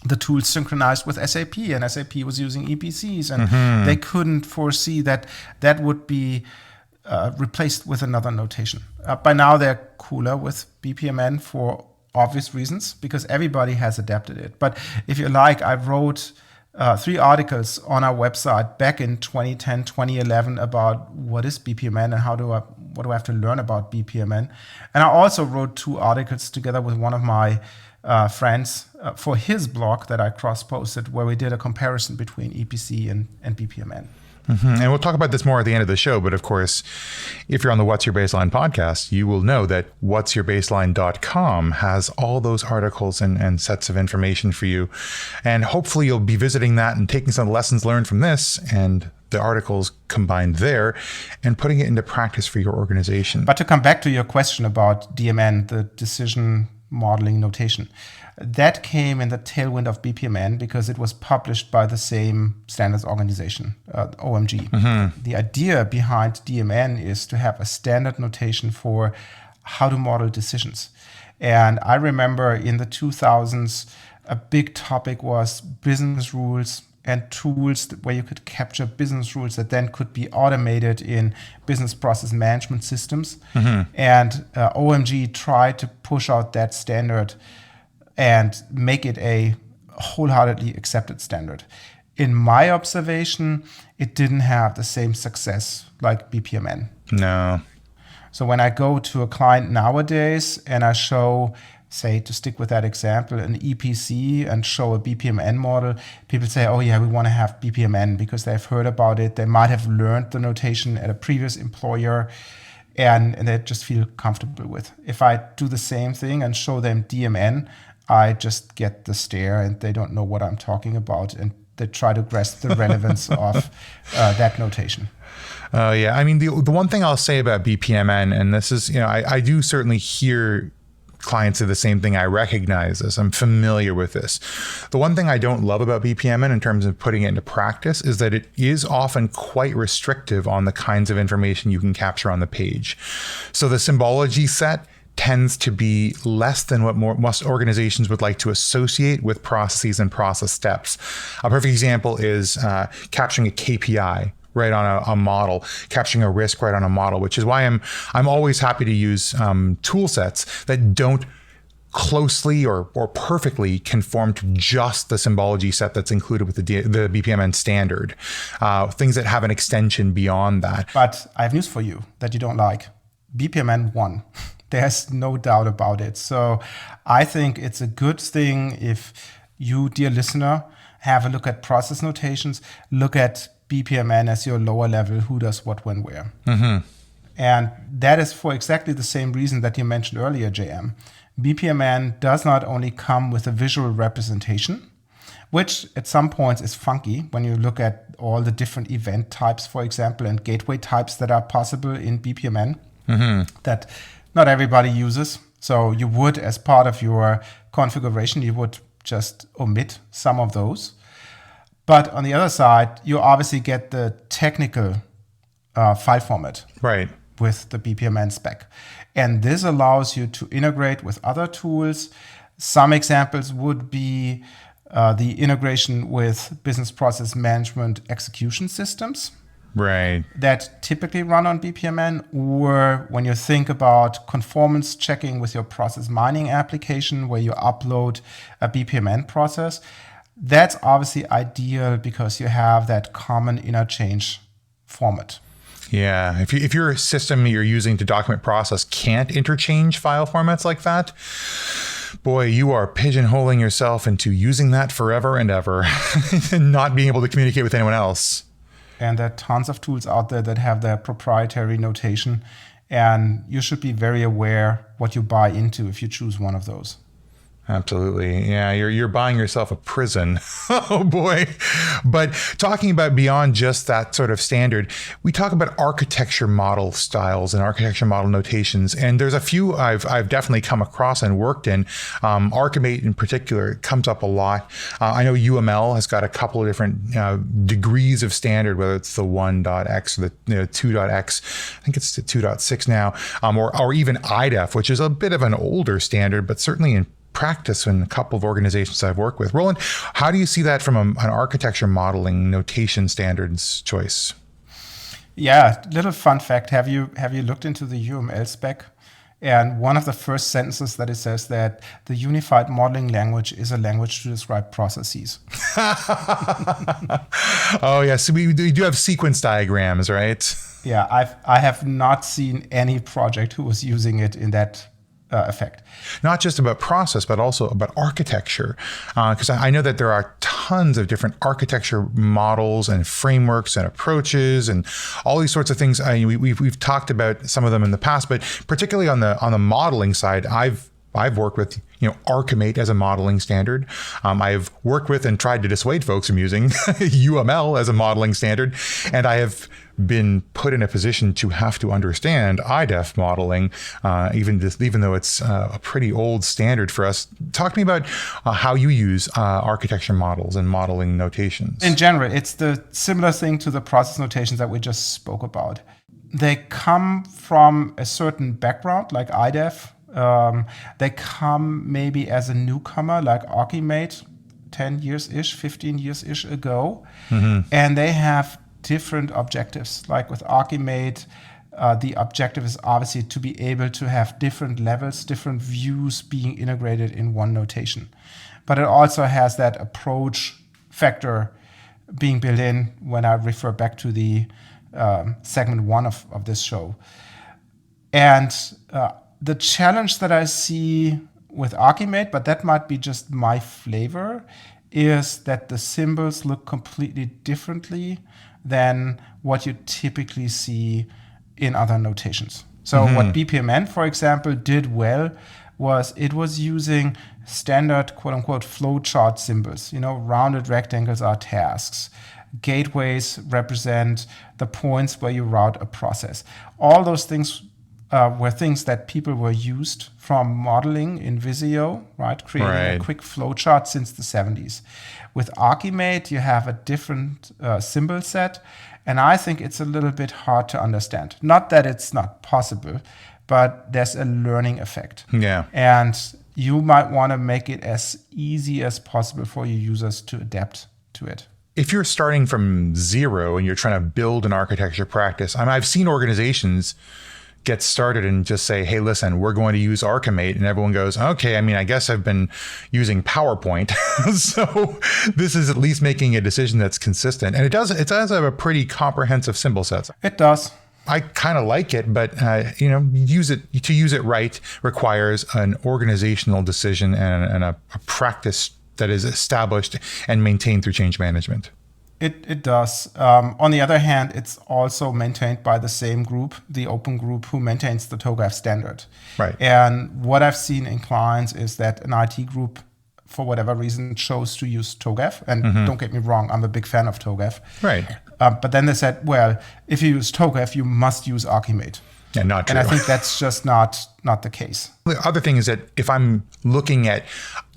the tools synchronized with SAP, and SAP was using EPCs, and they couldn't foresee that that would be replaced with another notation. By now, they're cooler with BPMN for obvious reasons, because everybody has adapted it. But if you like, I wrote 3 articles on our website back in 2010, 2011 about what is BPMN and what do I have to learn about BPMN. And I also wrote 2 articles together with one of my friends for his blog that I cross-posted, where we did a comparison between EPC and BPMN. And we'll talk about this more at the end of the show. But of course, if you're on the What's Your Baseline podcast, you will know that what'syourbaseline.com has all those articles and sets of information for you. And hopefully you'll be visiting that and taking some lessons learned from this and the articles combined there and putting it into practice for your organization. But to come back to your question about DMN, the decision modeling notation, that came in the tailwind of BPMN because it was published by the same standards organization, OMG. The idea behind DMN is to have a standard notation for how to model decisions. And I remember in the 2000s, a big topic was business rules and tools where you could capture business rules that then could be automated in business process management systems. And OMG tried to push out that standard and make it a wholeheartedly accepted standard. In my observation, it didn't have the same success like BPMN. No. So when I go to a client nowadays and I show, say, to stick with that example, an EPC and show a BPMN model, people say, oh yeah, we want to have BPMN because they've heard about it. They might have learned the notation at a previous employer and they just feel comfortable with. If I do the same thing and show them DMN, I just get the stare and they don't know what I'm talking about, and they try to grasp the relevance of that notation. Yeah, I mean, the one thing I'll say about BPMN, and this is, I do certainly hear clients say the same thing. I recognize this. I'm familiar with this. The one thing I don't love about BPMN in terms of putting it into practice is that it is often quite restrictive on the kinds of information you can capture on the page. So the symbology set tends to be less than what most organizations would like to associate with processes and process steps. A perfect example is capturing a KPI right on a model, capturing a risk right on a model, which is why I'm always happy to use tool sets that don't closely or perfectly conform to just the symbology set that's included with the BPMN standard. Things that have an extension beyond that. But I have news for you that you don't like. BPMN won. There's no doubt about it. So I think it's a good thing if you, dear listener, have a look at process notations, look at BPMN as your lower level, who does what, when, where. And that is for exactly the same reason that you mentioned earlier, JM. BPMN does not only come with a visual representation, which at some points is funky when you look at all the different event types, for example, and gateway types that are possible in BPMN that not everybody uses. So you would, as part of your configuration, you would just omit some of those. But on the other side, you obviously get the technical file format with the BPMN spec. And this allows you to integrate with other tools. Some examples would be the integration with business process management execution systems. That typically run on BPMN, or when you think about conformance checking with your process mining application where you upload a BPMN process, that's obviously ideal because you have that common interchange format. Yeah, if your system you're using to document process can't interchange file formats like that, boy, you are pigeonholing yourself into using that forever and ever and not being able to communicate with anyone else. And there are tons of tools out there that have their proprietary notation. And you should be very aware what you buy into if you choose one of those. Absolutely. Yeah, you're buying yourself a prison. Oh boy. But talking about beyond just that sort of standard, we talk about architecture model styles and architecture model notations. And there's a few I've definitely come across and worked in. ArchiMate in particular comes up a lot. I know UML has got a couple of different degrees of standard, whether it's the 1.x or the 2.x. I think it's the 2.6 now, or even IDEF, which is a bit of an older standard, but certainly in practice in a couple of organizations I've worked with. Roland, how do you see that from an architecture modeling notation standards choice? Yeah, little fun fact. Have you looked into the UML spec? And one of the first sentences that it says that the unified modeling language is a language to describe processes. Oh yeah, so we do have sequence diagrams, right? Yeah, I have not seen any project who was using it in that effect. Not just about process, but also about architecture. Because I know that there are tons of different architecture models and frameworks and approaches and all these sorts of things. We've talked about some of them in the past, but particularly on the modeling side, I've worked with ArchiMate as a modeling standard. I've worked with and tried to dissuade folks from using UML as a modeling standard, and I have been put in a position to have to understand IDEF modeling, even though it's a pretty old standard for us. Talk to me about how you use architecture models and modeling notations. In general, it's the similar thing to the process notations that we just spoke about. They come from a certain background, like IDEF. They come maybe as a newcomer, like ArchiMate, 10 years-ish, 15 years-ish ago. And they have different objectives. Like with ArchiMate, the objective is obviously to be able to have different levels, different views being integrated in one notation. But it also has that approach factor being built in when I refer back to the segment 1 of this show. And the challenge that I see with ArchiMate, but that might be just my flavor, is that the symbols look completely differently than what you typically see in other notations. So what BPMN, for example, did well was it was using standard quote-unquote flowchart symbols. Rounded rectangles are tasks. Gateways represent the points where you route a process. All those things were things that people were used from modeling in Visio, right? Creating a quick flowchart since the 70s. With ArchiMate, you have a different symbol set, and I think it's a little bit hard to understand. Not that it's not possible, but there's a learning effect. Yeah. And you might want to make it as easy as possible for your users to adapt to it. If you're starting from zero and you're trying to build an architecture practice, I've seen organizations get started and just say, hey, listen, we're going to use ArchiMate. And everyone goes, okay, I guess I've been using PowerPoint. So this is at least making a decision that's consistent. And it does have a pretty comprehensive symbol set. It does. I kind of like it, but use it right requires an organizational decision and a practice that is established and maintained through change management. It does. On the other hand, it's also maintained by the same group, the open group, who maintains the TOGAF standard. Right. And what I've seen in clients is that an IT group for whatever reason, chose to use TOGAF. And don't get me wrong, I'm a big fan of TOGAF. Right. But then they said, well, if you use TOGAF, you must use ArchiMate. Yeah, not true. And I think that's just not the case. The other thing is that if I'm looking at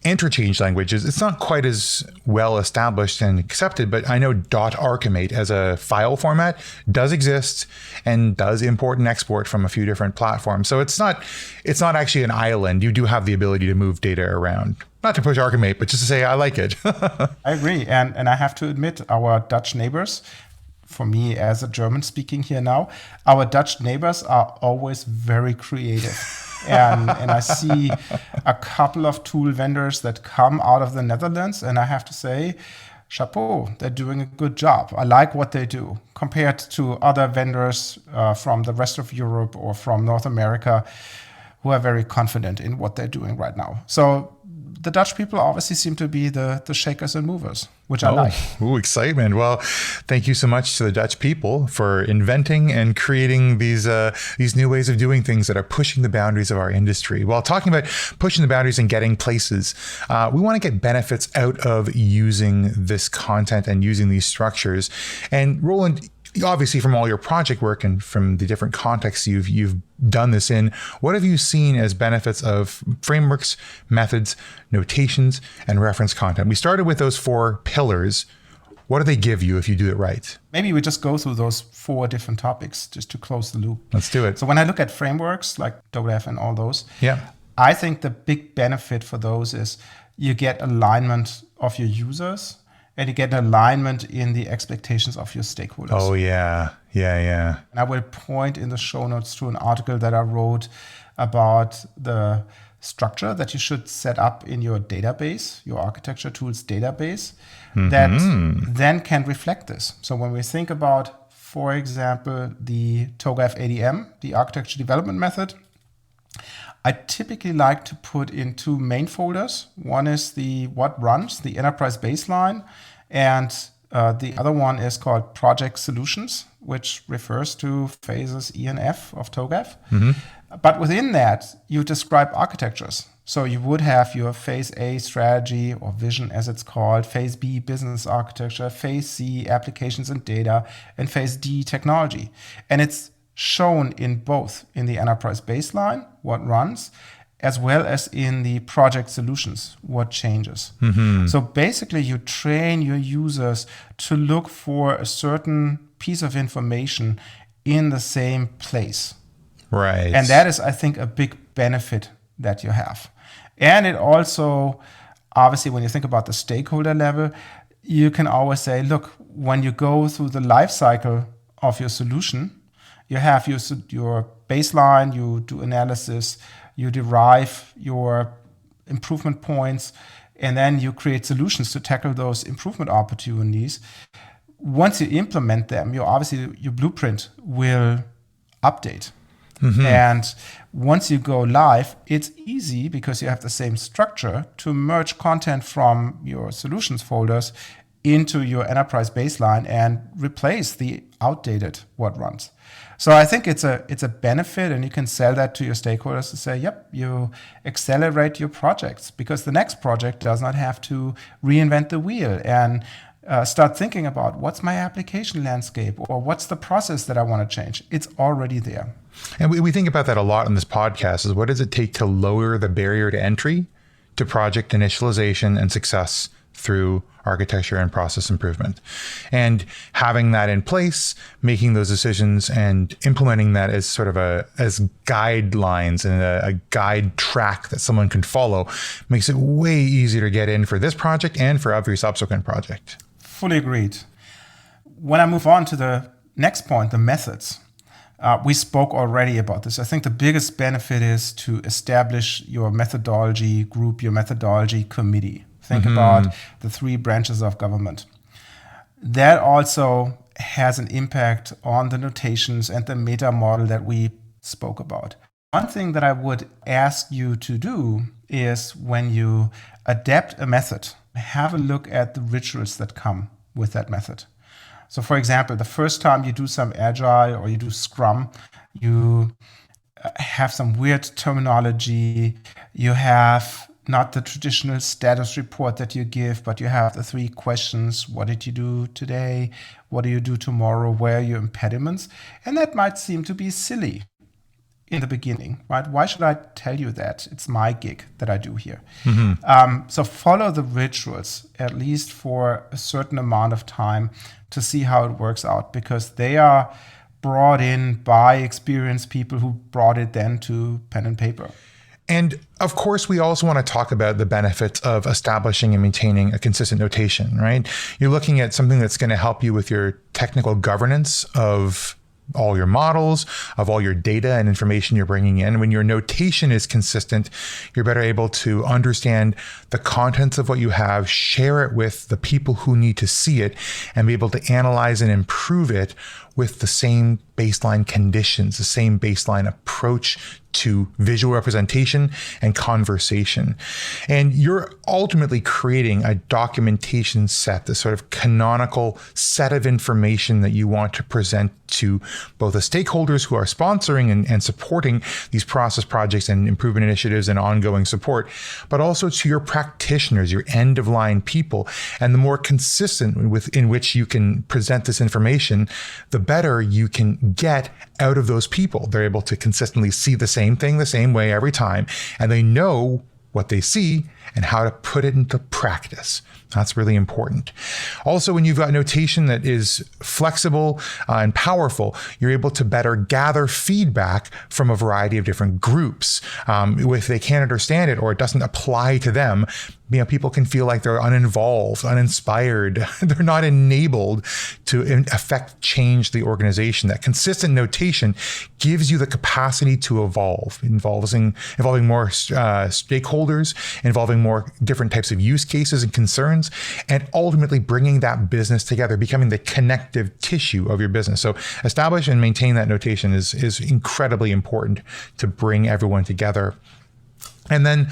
interchange languages, it's not quite as well established and accepted, but I know .ArchiMate as a file format does exist and does import and export from a few different platforms. So it's not actually an island. You do have the ability to move data around. Not to push ArchiMate, but just to say I like it. I agree. And I have to admit, our Dutch neighbors, for me as a German speaking here now, our Dutch neighbors are always very creative. And I see a couple of tool vendors that come out of the Netherlands, and I have to say, chapeau, they're doing a good job. I like what they do compared to other vendors from the rest of Europe or from North America who are very confident in what they're doing right now. So the Dutch people obviously seem to be the shakers and movers, which I like. Ooh, excitement. Well, thank you so much to the Dutch people for inventing and creating these new ways of doing things that are pushing the boundaries of our industry. While talking about pushing the boundaries and getting places, we want to get benefits out of using this content and using these structures. And Roland, obviously from all your project work and from the different contexts you've done this in, what have you seen as benefits of frameworks, methods, notations, and reference content? We started with those 4 pillars. What do they give you if you do it right? Maybe we just go through those 4 different topics just to close the loop. Let's do it. So when I look at frameworks like TOGAF and all those, yeah, I think the big benefit for those is you get alignment of your users and you get alignment in the expectations of your stakeholders. Oh, yeah. Yeah. And I will point in the show notes to an article that I wrote about the structure that you should set up in your database, your architecture tools database, that then can reflect this. So when we think about, for example, the TOGAF ADM, the architecture development method, I typically like to put in 2 main folders. One is the what runs, the enterprise baseline, and the other one is called project solutions, which refers to phases E and F of TOGAF. But within that, you describe architectures. So you would have your phase A strategy or vision as it's called, phase B business architecture, phase C applications and data, and phase D technology. And it's shown in both in the enterprise baseline, what runs, as well as in the project solutions, what changes. So basically you train your users to look for a certain piece of information in the same place. Right. And that is, I think, a big benefit that you have. And it also, obviously, when you think about the stakeholder level, you can always say, look, when you go through the life cycle of your solution, you have your baseline, you do analysis, you derive your improvement points, and then you create solutions to tackle those improvement opportunities. Once you implement them, your blueprint will update. And once you go live, it's easy because you have the same structure to merge content from your solutions folders into your enterprise baseline and replace the outdated what runs. So I think it's a benefit, and you can sell that to your stakeholders to say, yep, you accelerate your projects because the next project does not have to reinvent the wheel and start thinking about what's my application landscape or what's the process that I want to change. It's already there. And we think about that a lot on this podcast is what does it take to lower the barrier to entry to project initialization and success through architecture and process improvement. And having that in place, making those decisions and implementing that as sort of as guidelines and a guide track that someone can follow makes it way easier to get in for this project and for every subsequent project. Fully agreed. When I move on to the next point, the methods, we spoke already about this. I think the biggest benefit is to establish your methodology group, your methodology committee. Think about the 3 branches of government. That also has an impact on the notations and the meta model that we spoke about. One thing that I would ask you to do is when you adapt a method, have a look at the rituals that come with that method. So for example, the first time you do some Agile or you do Scrum, you have some weird terminology, you have not the traditional status report that you give, but you have the 3 questions. What did you do today? What do you do tomorrow? Where are your impediments? And that might seem to be silly in the beginning, right? Why should I tell you that? It's my gig that I do here. So follow the rituals, at least for a certain amount of time, to see how it works out, because they are brought in by experienced people who brought it then to pen and paper. And of course, we also want to talk about the benefits of establishing and maintaining a consistent notation, right? You're looking at something that's going to help you with your technical governance of all your models, of all your data and information you're bringing in. When your notation is consistent, you're better able to understand the contents of what you have, share it with the people who need to see it, and be able to analyze and improve it with the same baseline conditions, the same baseline approach to visual representation and conversation. And you're ultimately creating a documentation set, this sort of canonical set of information that you want to present to both the stakeholders who are sponsoring and supporting these process projects and improvement initiatives and ongoing support, but also to your practitioners, your end-of-line people. And the more consistent in which you can present this information, the better you can get out of those people. They're able to consistently see the same thing the same way every time, and they know what they see and how to put it into practice. That's really important. Also, when you've got notation that is flexible and powerful, you're able to better gather feedback from a variety of different groups. If they can't understand it or it doesn't apply to them, people can feel like they're uninvolved, uninspired. They're not enabled to affect change the organization. That consistent notation gives you the capacity to evolve, involving more stakeholders, involving more different types of use cases and concerns, and ultimately bringing that business together, becoming the connective tissue of your business. So establish and maintain that notation is incredibly important to bring everyone together. And then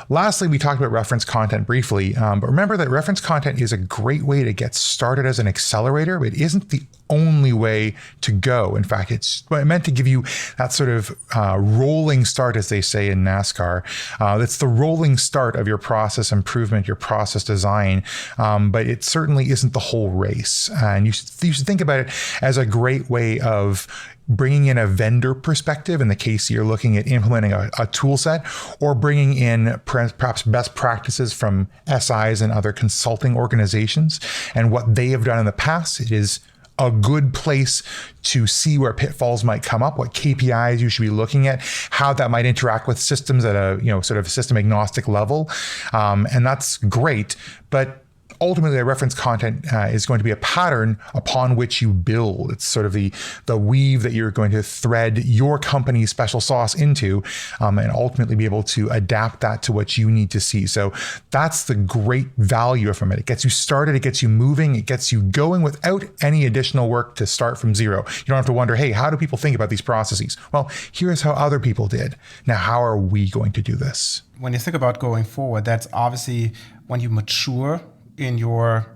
lastly, we talked about reference content briefly, but remember that reference content is a great way to get started as an accelerator, but it isn't the only way to go. In fact, it's meant to give you that sort of rolling start, as they say in NASCAR. That's the rolling start of your process improvement, your process design, but it certainly isn't the whole race. And you should think about it as a great way of bringing in a vendor perspective in the case you're looking at implementing a tool set, or bringing in perhaps best practices from SIs and other consulting organizations and what they have done in the past. It is a good place to see where pitfalls might come up, what KPIs you should be looking at, how that might interact with systems at a sort of system agnostic level. And that's great. But ultimately, the reference content is going to be a pattern upon which you build. It's sort of the weave that you're going to thread your company's special sauce into, and ultimately be able to adapt that to what you need to see. So that's the great value from it. It gets you started, it gets you moving, it gets you going without any additional work to start from zero. You don't have to wonder, hey, how do people think about these processes? Well, here's how other people did. Now, how are we going to do this? When you think about going forward, that's obviously when you mature in your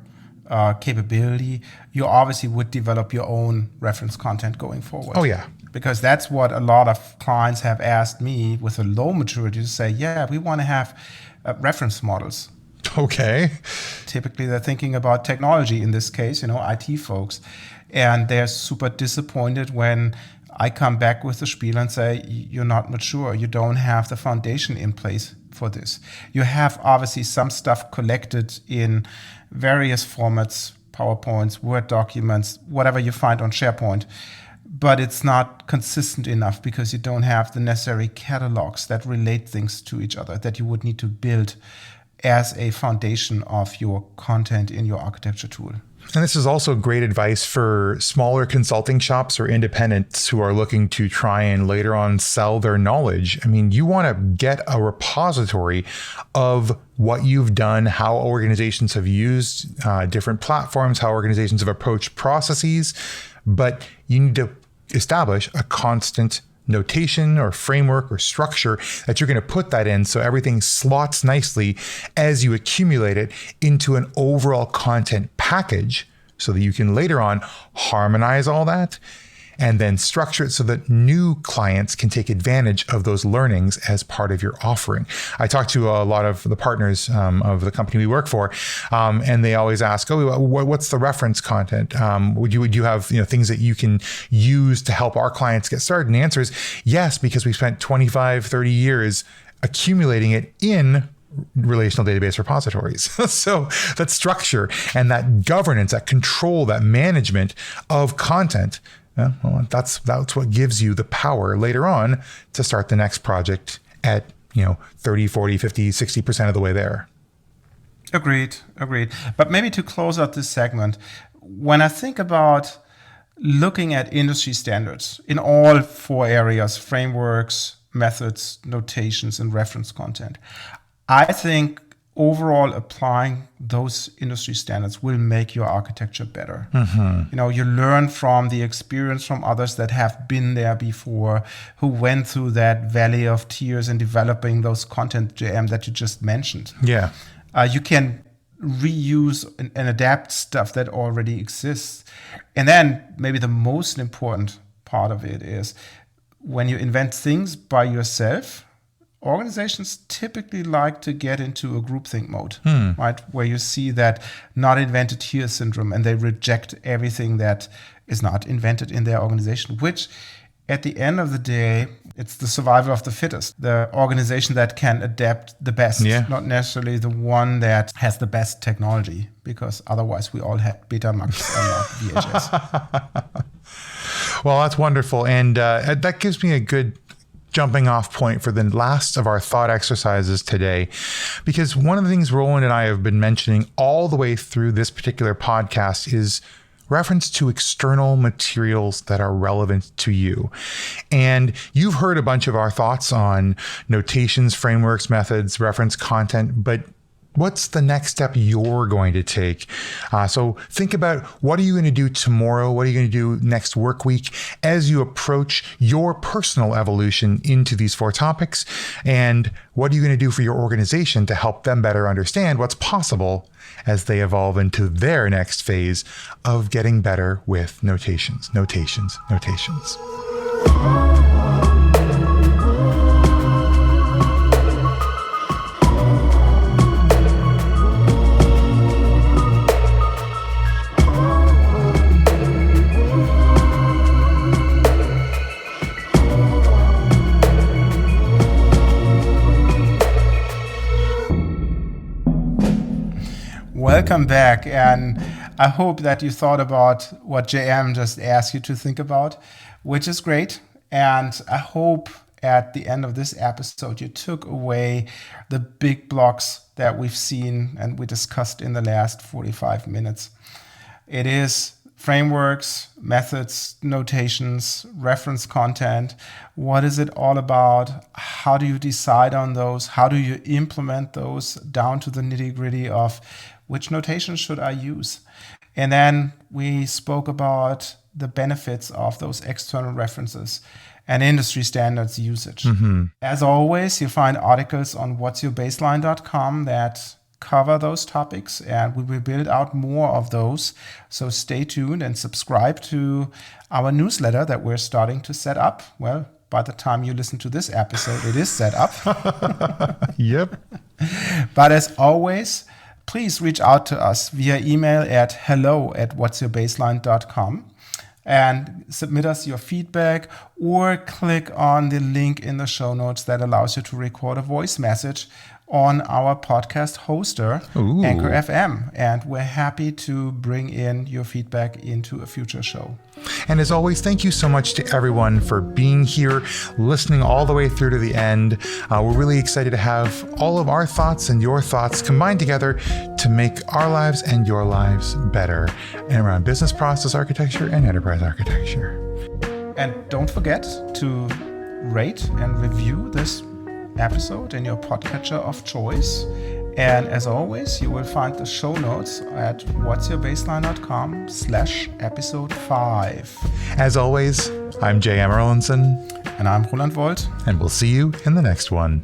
capability, you obviously would develop your own reference content going forward. Oh, yeah. Because that's what a lot of clients have asked me with a low maturity to say, yeah, we want to have reference models. Okay. Typically, they're thinking about technology, in this case, IT folks. And they're super disappointed when I come back with the spiel and say, you're not mature. You don't have the foundation in place for this. You have obviously some stuff collected in various formats, PowerPoints, Word documents, whatever you find on SharePoint, but it's not consistent enough because you don't have the necessary catalogs that relate things to each other that you would need to build as a foundation of your content in your architecture tool. And this is also great advice for smaller consulting shops or independents who are looking to try and later on sell their knowledge. I mean, you want to get a repository of what you've done, how organizations have used different platforms, how organizations have approached processes, but you need to establish a constant notation or framework or structure that you're going to put that in so everything slots nicely as you accumulate it into an overall content package so that you can later on harmonize all that and then structure it so that new clients can take advantage of those learnings as part of your offering. I talk to a lot of the partners of the company we work for, and they always ask, "Oh, what's the reference content? Would you have things that you can use to help our clients get started?" And the answer is yes, because we spent 25, 30 years accumulating it in relational database repositories. So that structure and that governance, that control, that management of content, well, that's what gives you the power later on to start the next project at 30, 40, 50, 60% of the way there. Agreed. But maybe to close out this segment, when I think about looking at industry standards in all 4 areas, frameworks, methods, notations, and reference content, I think overall applying those industry standards will make your architecture better. You learn from the experience from others that have been there before, who went through that valley of tears in developing those content GM that you just mentioned. Yeah. You can reuse and adapt stuff that already exists. And then maybe the most important part of it is when you invent things by yourself, organizations typically like to get into a groupthink mode, right? Where you see that not invented here syndrome, and they reject everything that is not invented in their organization, which at the end of the day, it's the survival of the fittest, the organization that can adapt the best, not necessarily the one that has the best technology, because otherwise we all had Betamax and not VHS. Well, that's wonderful. And that gives me a good jumping off point for the last of our thought exercises today, because one of the things Roland and I have been mentioning all the way through this particular podcast is reference to external materials that are relevant to you. And you've heard a bunch of our thoughts on notations, frameworks, methods, reference content, but what's the next step you're going to take? So think about, what are you going to do tomorrow? What are you going to do next work week as you approach your personal evolution into these 4 topics? And what are you going to do for your organization to help them better understand what's possible as they evolve into their next phase of getting better with notations. Welcome back, and I hope that you thought about what JM just asked you to think about, which is great. And I hope at the end of this episode you took away the big blocks that we've seen and we discussed in the last 45 minutes. It is frameworks, methods, notations, reference content. What is it all about? How do you decide on those? How do you implement those down to the nitty-gritty of which notation should I use? And then we spoke about the benefits of those external references and industry standards usage. As always, you find articles on whatsyourbaseline.com that cover those topics, and we will build out more of those. So stay tuned and subscribe to our newsletter that we're starting to set up. Well, by the time you listen to this episode, it is set up. Yep. But as always, please reach out to us via email at hello@whatsyourbaseline.com and submit us your feedback, or click on the link in the show notes that allows you to record a voice message on our podcast hoster, Anchor FM. And we're happy to bring in your feedback into a future show. And as always, thank you so much to everyone for being here, listening all the way through to the end. We're really excited to have all of our thoughts and your thoughts combined together to make our lives and your lives better and around business process architecture and enterprise architecture. And don't forget to rate and review this episode in your podcatcher of choice. And as always, you will find the show notes at whatsyourbaseline.com/episode 5. As always, I'm J.M. Erlinson. And I'm Roland Volt. And we'll see you in the next one.